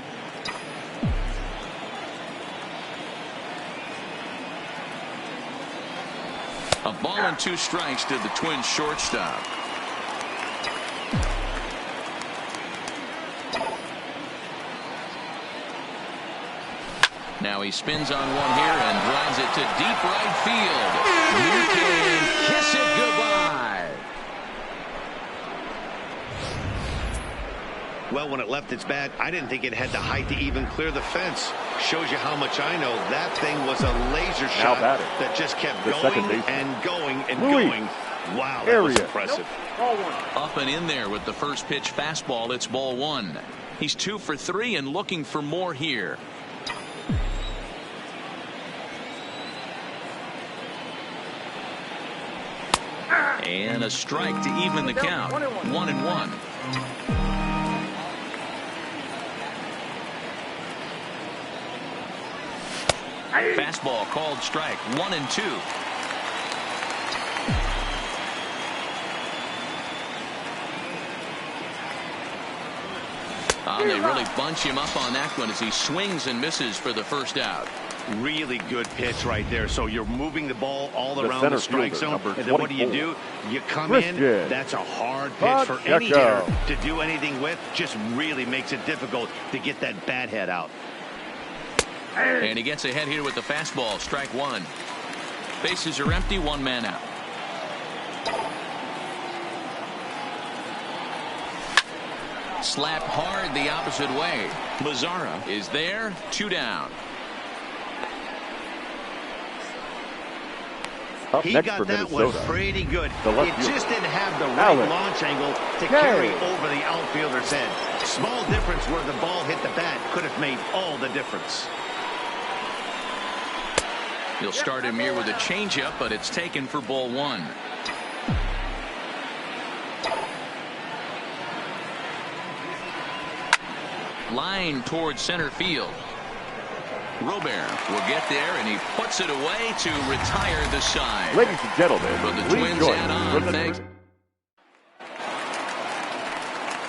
A ball and 2 strikes to the Twins shortstop. Now he spins on one here and drives it to deep right field. You can kiss it goodbye. Well, when it left its bat, I didn't think it had the height to even clear the fence. Shows you how much I know. That thing was a laser shot that just kept going and going and going. Wow, that was impressive. Up and in there with the first pitch fastball. It's ball one. He's 2 for 3 and looking for more here. And a strike to even the count. 1-1. Fastball called strike. 1-2. They really bunch him up on that one as he swings and misses for the first out. Really good pitch right there. So you're moving the ball all around the strike zone. And then what do? You come in. That's a hard pitch for any hitter to do anything with. Just really makes it difficult to get that bat head out. And he gets ahead here with the fastball. Strike one. Bases are empty. 1 man out. Slap hard the opposite way. Mazzara is there. 2 down. He got that one pretty good. It just didn't have the right launch angle to carry over the outfielder's head. Small difference where the ball hit the bat could have made all the difference. He'll start him here with a changeup, but it's taken for ball one. Line towards center field. Robert will get there, and he puts it away to retire the side. Ladies and gentlemen, but the Twins add on. Thanks.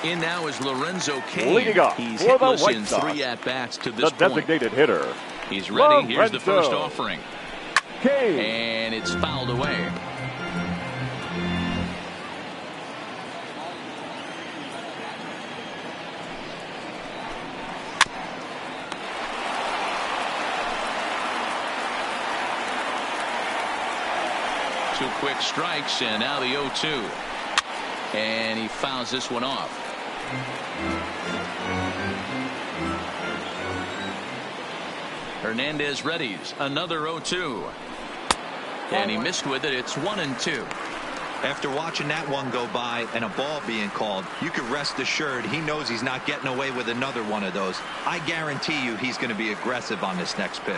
In now is Lorenzo Cain. Leading off He's for the hitless White in Sox, 3 at-bats to this the designated point. hitter. He's ready. Lorenzo Here's the first offering. Cain. And it's fouled away. Two quick strikes, and now the 0-2. And he fouls this one off. Hernandez readies another 0-2. And he missed with it. It's 1-2. After watching that one go by and a ball being called, you can rest assured he knows he's not getting away with another one of those. I guarantee you he's going to be aggressive on this next pitch.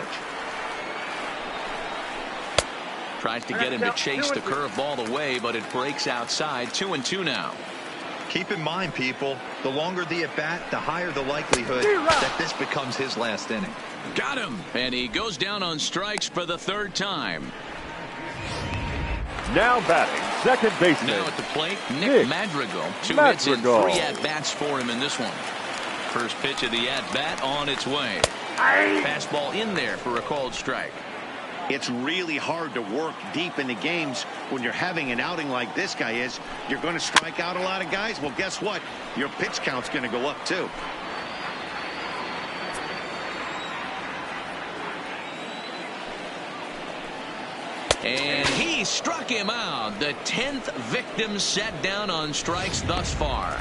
Tries to get him to chase the curveball away, but it breaks outside. 2-2 now. Keep in mind, people, the longer the at-bat, the higher the likelihood that this becomes his last inning. Got him. And he goes down on strikes for the 3rd time. Now batting, second baseman. Now at the plate, Nick Madrigal. 2 hits and 3 at-bats for him in this one. First pitch of the at-bat on its way. Fastball in there for a called strike. It's really hard to work deep into games when you're having an outing like this guy is. You're going to strike out a lot of guys. Well, guess what? Your pitch count's going to go up, too. And he struck him out. The 10th victim set down on strikes thus far.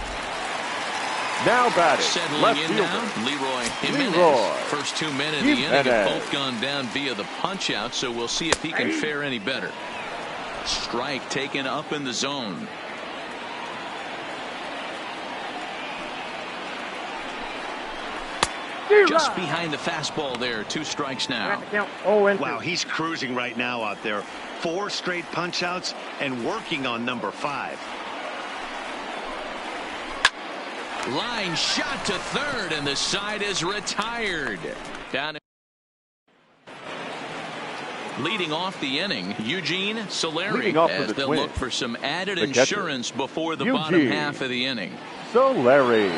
Now batting, settling left in fielder, now, Leroy Jimenez. First 2 men in the inning have both gone down via the punch out, so we'll see if he can fare any better. Strike taken up in the zone. Just behind the fastball there. 2 strikes now. Wow, he's cruising right now out there. 4 straight punch outs and working on number 5. Line shot to third, and the side is retired. Down. Leading off the inning, Eugene Solari, as they'll look for some added insurance before the bottom half of the inning. Solari.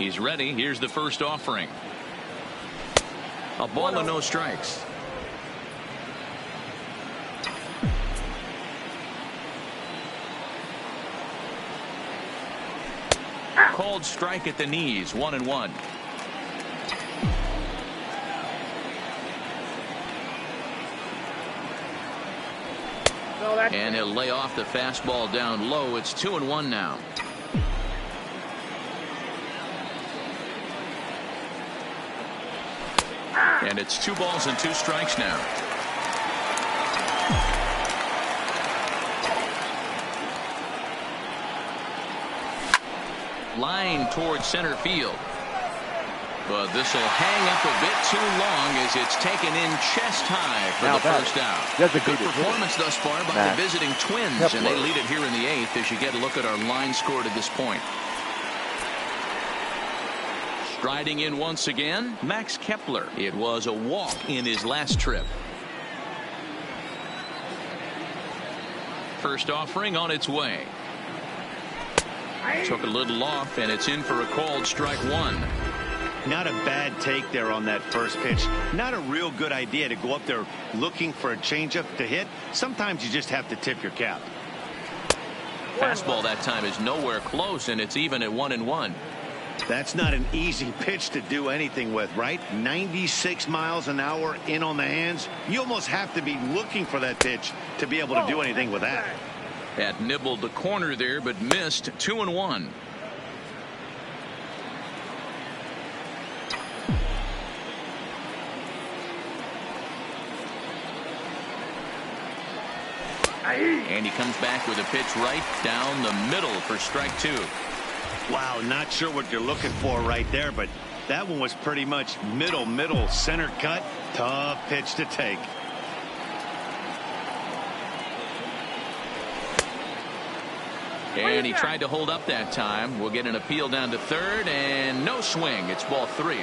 He's ready. Here's the first offering. A ball and no strikes. Called strike at the knees. 1-1. And he'll lay off the fastball down low. It's 2-1 now. And it's 2 balls and 2 strikes now. Line towards center field. But this will hang up a bit too long as it's taken in chest high for the first out. That's a good performance thus far by the visiting Twins, and they lead it here in the 8th as you get a look at our line score to this point. Striding in once again, Max Kepler. It was a walk in his last trip. First offering on its way. Took a little off, and it's in for a called strike 1. Not a bad take there on that first pitch. Not a real good idea to go up there looking for a changeup to hit. Sometimes you just have to tip your cap. Fastball that time is nowhere close, and it's even at 1-1. That's not an easy pitch to do anything with, right? 96 miles an hour in on the hands. You almost have to be looking for that pitch to be able to do anything with that. That nibbled the corner there, but missed. 2-1. And he comes back with a pitch right down the middle for strike 2. Wow, not sure what you're looking for right there, but that one was pretty much middle center cut. Tough pitch to take. And he tried to hold up that time. We'll get an appeal down to third, and no swing. It's ball 3.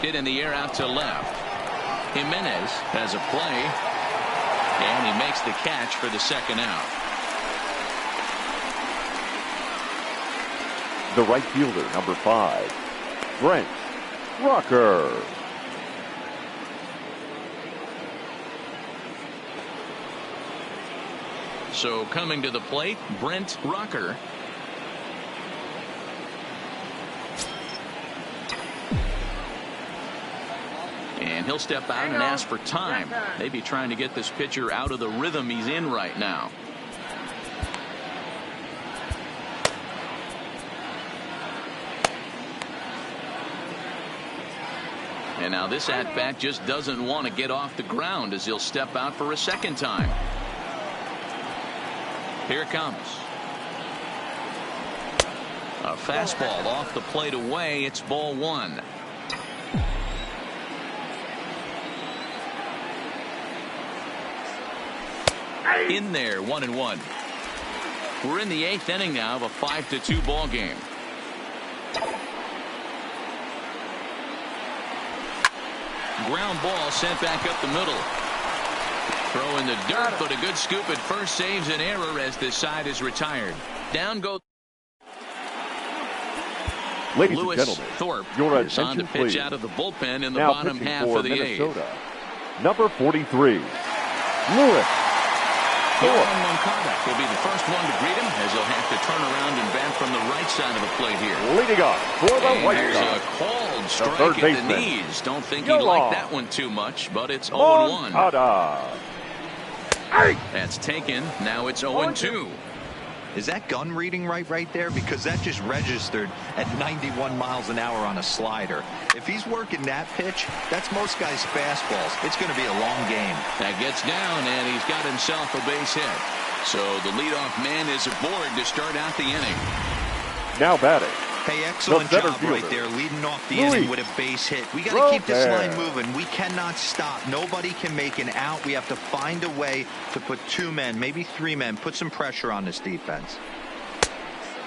Hit in the air out to left. Jimenez has a play, and he makes the catch for the second out. The right fielder, number 5, Brent Rucker. So coming to the plate, Brent Rucker. And he'll step out and ask for time. Maybe trying to get this pitcher out of the rhythm he's in right now. And now this at-bat just doesn't want to get off the ground as he'll step out for a second time. Here it comes. A fastball off the plate away. It's ball 1. In there, 1-1. We're in the 8th inning now of a 5-2 ball game. Ground ball sent back up the middle. Throw in the dirt, but a good scoop at first saves an error as this side is retired. Down goes Ladies Lewis and gentlemen, Thorpe your is on to attention, pitch please. out of the bullpen in the Now bottom pitching half for of the 8th. Minnesota, number 43, Lewis Thorpe. Moncada will be the first one to greet him as he'll have to turn around and bat from the right side of the plate here. Leading off for the And White there's Sox, a called strike third at the baseman, knees. Don't think Yoan he'd like that one too much, but it's 0-1. Moncada. That's taken. Now it's 0-2. Is that gun reading right there? Because that just registered at 91 miles an hour on a slider. If he's working that pitch, that's most guys' fastballs. It's going to be a long game. That gets down, and he's got himself a base hit. So the leadoff man is aboard to start out the inning. Now batting, Hey, excellent center job right fielder, there, leading off the Luis inning with a base hit. We got to keep this line Robert. moving. We cannot stop. Nobody can make an out. We have to find a way to put 2 men, maybe 3 men, put some pressure on this defense.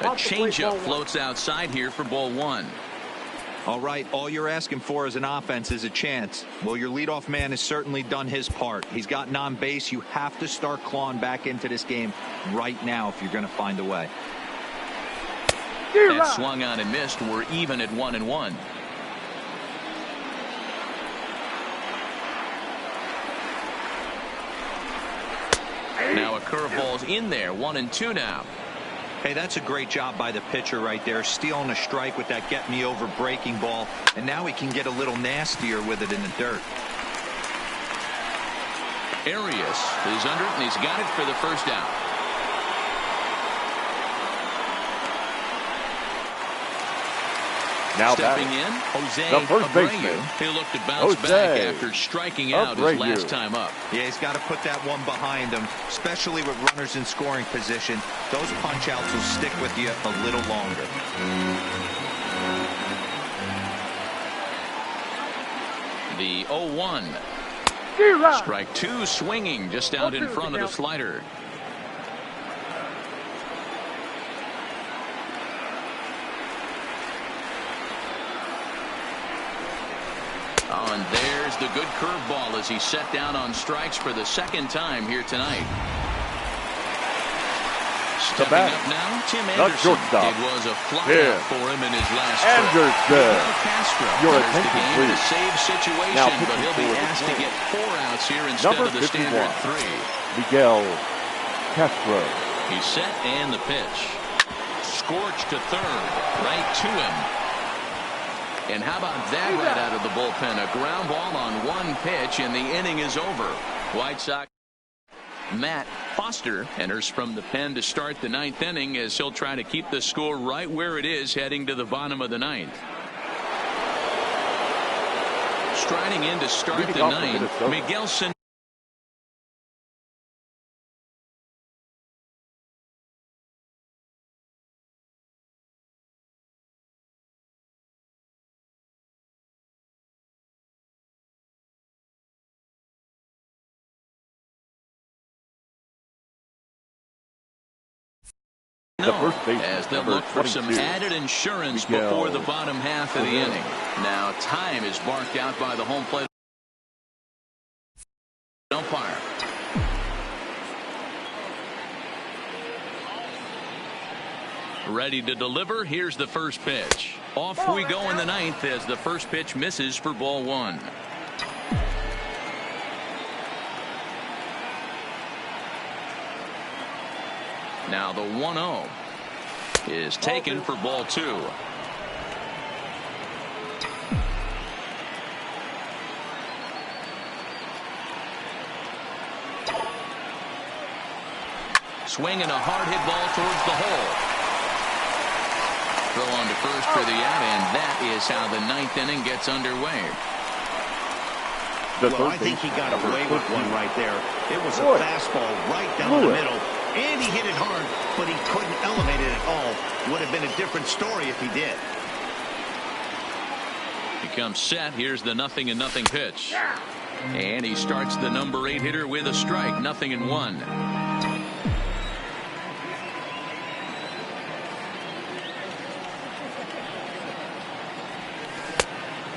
A changeup floats outside here for ball 1. All right, all you're asking for as an offense is a chance. Well, your leadoff man has certainly done his part. He's gotten on base. You have to start clawing back into this game right now if you're going to find a way. That swung on and missed. We're even at 1-1. Now a curveball's in there. 1-2 now. Hey, that's a great job by the pitcher right there, stealing a strike with that get-me-over breaking ball, and now he can get a little nastier with it in the dirt. Arias is under it, and he's got it for the first out. Now stepping in, Jose the first Abreu. baseman. He'll look to bounce back after striking out his last time up. Yeah, he's got to put that one behind him, especially with runners in scoring position. Those punch-outs will stick with you a little longer. The 0-1. Strike two, swinging just out in front of the slider. Oh, and there's the good curveball as he set down on strikes for the second time here tonight. Stepping up now, Tim Anderson. It was a flyout for him in his last Anderson. Castro Your the game in a please. save situation, but he'll be asked to get 4 outs here instead of the standard 3. Miguel Castro. He's set and the pitch. Scorched to third, right to him. And how about that right out of the bullpen? A ground ball on one pitch, and the inning is over. White Sox. Matt Foster enters from the pen to start the 9th inning as he'll try to keep the score right where it is heading to the bottom of the 9th. Striding in to start the 9th, Miguelson. As they look for some added insurance before the bottom half of the inning. Now time is marked out by the home plate umpire. Ready to deliver. Here's the first pitch. Off we go in the 9th as the first pitch misses for ball 1. Now the 1-0 is taken for ball 2. Swinging a hard hit ball towards the hole. Throw on to first for the out, and that is how the 9th inning gets underway. Well, I think he got away with one right there. It was a fastball right down the middle. And he hit it hard, but he couldn't elevate it at all. Would have been a different story if he did. He comes set. Here's the 0-0 pitch. And he starts the number 8 hitter with a strike. 0-1.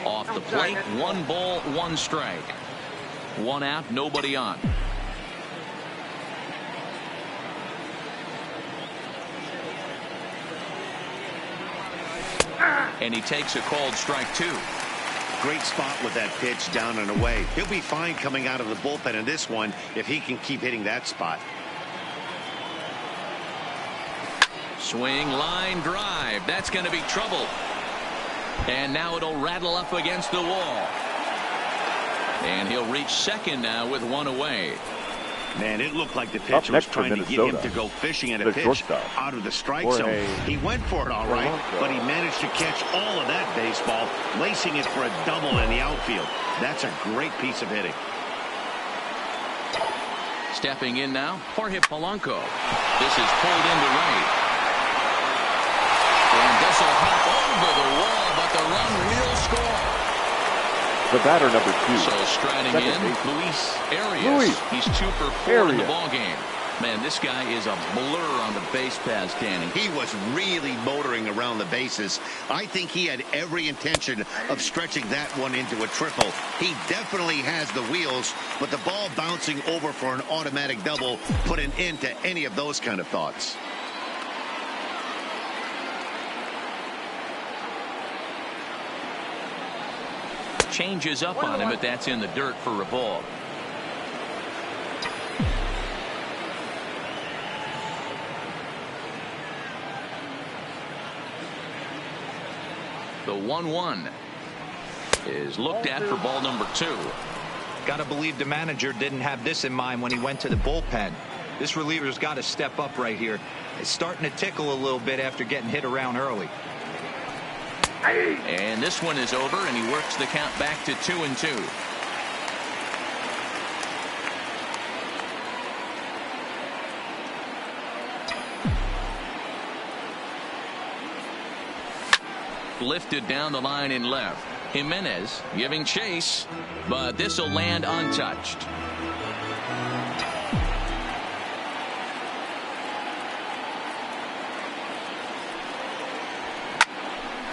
Off the plate, 1 ball, 1 strike. 1 out, nobody on. And he takes a called strike 2. Great spot with that pitch down and away. He'll be fine coming out of the bullpen in this one if he can keep hitting that spot. Swing, line, drive. That's going to be trouble. And now it'll rattle up against the wall. And he'll reach second now with 1 away. Man, it looked like the pitcher was trying to get him to go fishing at a pitch out of the strike zone. He went for it all right, but he managed to catch all of that baseball, lacing it for a double in the outfield. That's a great piece of hitting. Stepping in now, Jorge Polanco. This is pulled into right. And this will hop over the wall, but the run will score. The batter, number 2. So striding in, Luis Arias. He's 2 for 4 in the ball game. Man, this guy is a blur on the base paths, Danny. He was really motoring around the bases. I think he had every intention of stretching that one into a triple. He definitely has the wheels, but the ball bouncing over for an automatic double put an end to any of those kind of thoughts. Changes up on him, but that's in the dirt for a ball. The 1-1 is looked at for ball number 2. Gotta believe the manager didn't have this in mind when he went to the bullpen. This reliever's got to step up right here. It's starting to tickle a little bit after getting hit around early. And this one is over, and he works the count back to 2-2. Lifted down the line in left. Jimenez giving chase, but this will land untouched.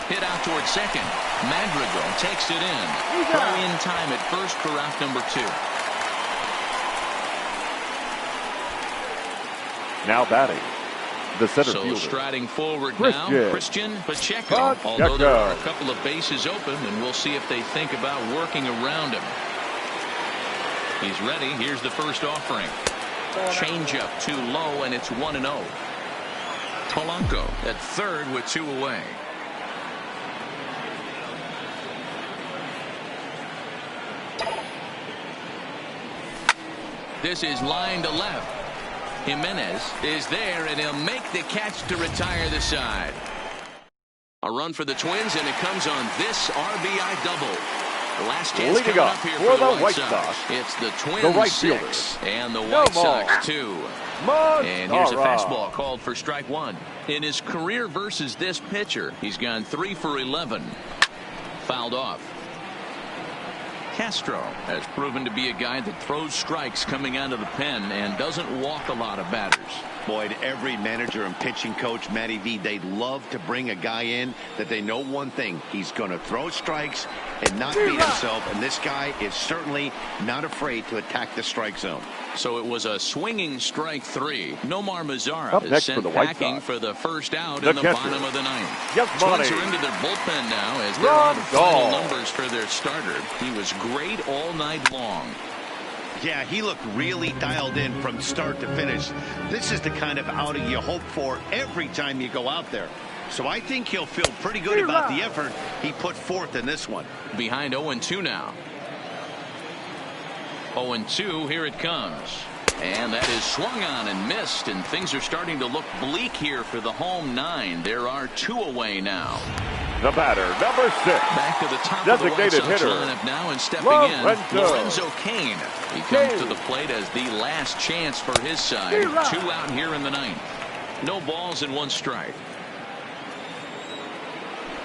Hit out towards second. Madrigal takes it in. Throw in time at first for out number 2. Now batting, the center So fielder. striding forward now, Christian Pacheco. Although there are a couple of bases open, and we'll see if they think about working around him. He's ready. Here's the first offering. Changeup too low, and it's 1-0. Polanco at third with 2 away. This is line to left. Jimenez is there, and he'll make the catch to retire the side. A run for the Twins, and it comes on this RBI double. The last chance coming up here for the White Sox. It's the Twins 6 and the White Sox 2. And here's a fastball called for strike 1. In his career versus this pitcher, he's gone 3 for 11. Fouled off. Castro has proven to be a guy that throws strikes coming out of the pen and doesn't walk a lot of batters. Boyd, every manager and pitching coach, Matty V, they love to bring a guy in that they know one thing. He's going to throw strikes and not beat himself, and this guy is certainly not afraid to attack the strike zone. So it was a swinging strike 3. Nomar Mazara is sent packing for the first out in the bottom of the 9th. Twins are into their bullpen now as they're on the final numbers for their starter. He was great all night long. Yeah, he looked really dialed in from start to finish. This is the kind of outing you hope for every time you go out there. So I think he'll feel pretty good about the effort he put forth in this one. Behind 0-2 now. 0-2, here it comes. And that is swung on and missed, and things are starting to look bleak here for the home 9. There are 2 away now. The batter, number 6. Back to the top of the White Sox lineup now, and stepping in, Lorenzo Cain. He comes to the plate as the last chance for his side. 2 out here in the 9th. No balls and 1 strike.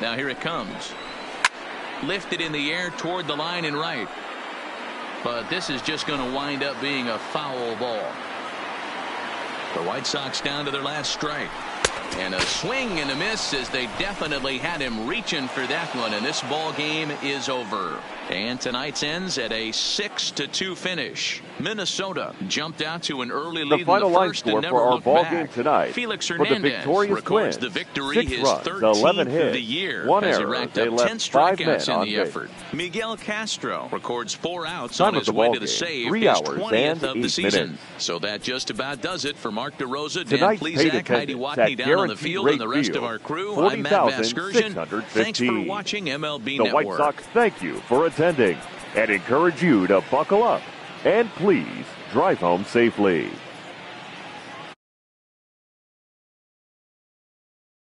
Now here it comes. Lifted in the air toward the line and right. But this is just going to wind up being a foul ball. The White Sox down to their last strike. And a swing and a miss as they definitely had him reaching for that one. And this ball game is over. And tonight's ends at a 6-2 finish. Minnesota jumped out to an early lead in the first and never looked back. Felix Hernandez records the victory, his 13th of the year, as he racked up 10 strikeouts in the effort. Miguel Castro records 4 outs on his way to the save, his 20th of the season. So that just about does it for Mark DeRosa, Dan Plesac, Heidi Watney down on the field, and the rest of our crew. I'm Matt Vasgersian. Thanks for watching MLB Network. The White Sox thank you for attending and encourage you to buckle up and please drive home safely.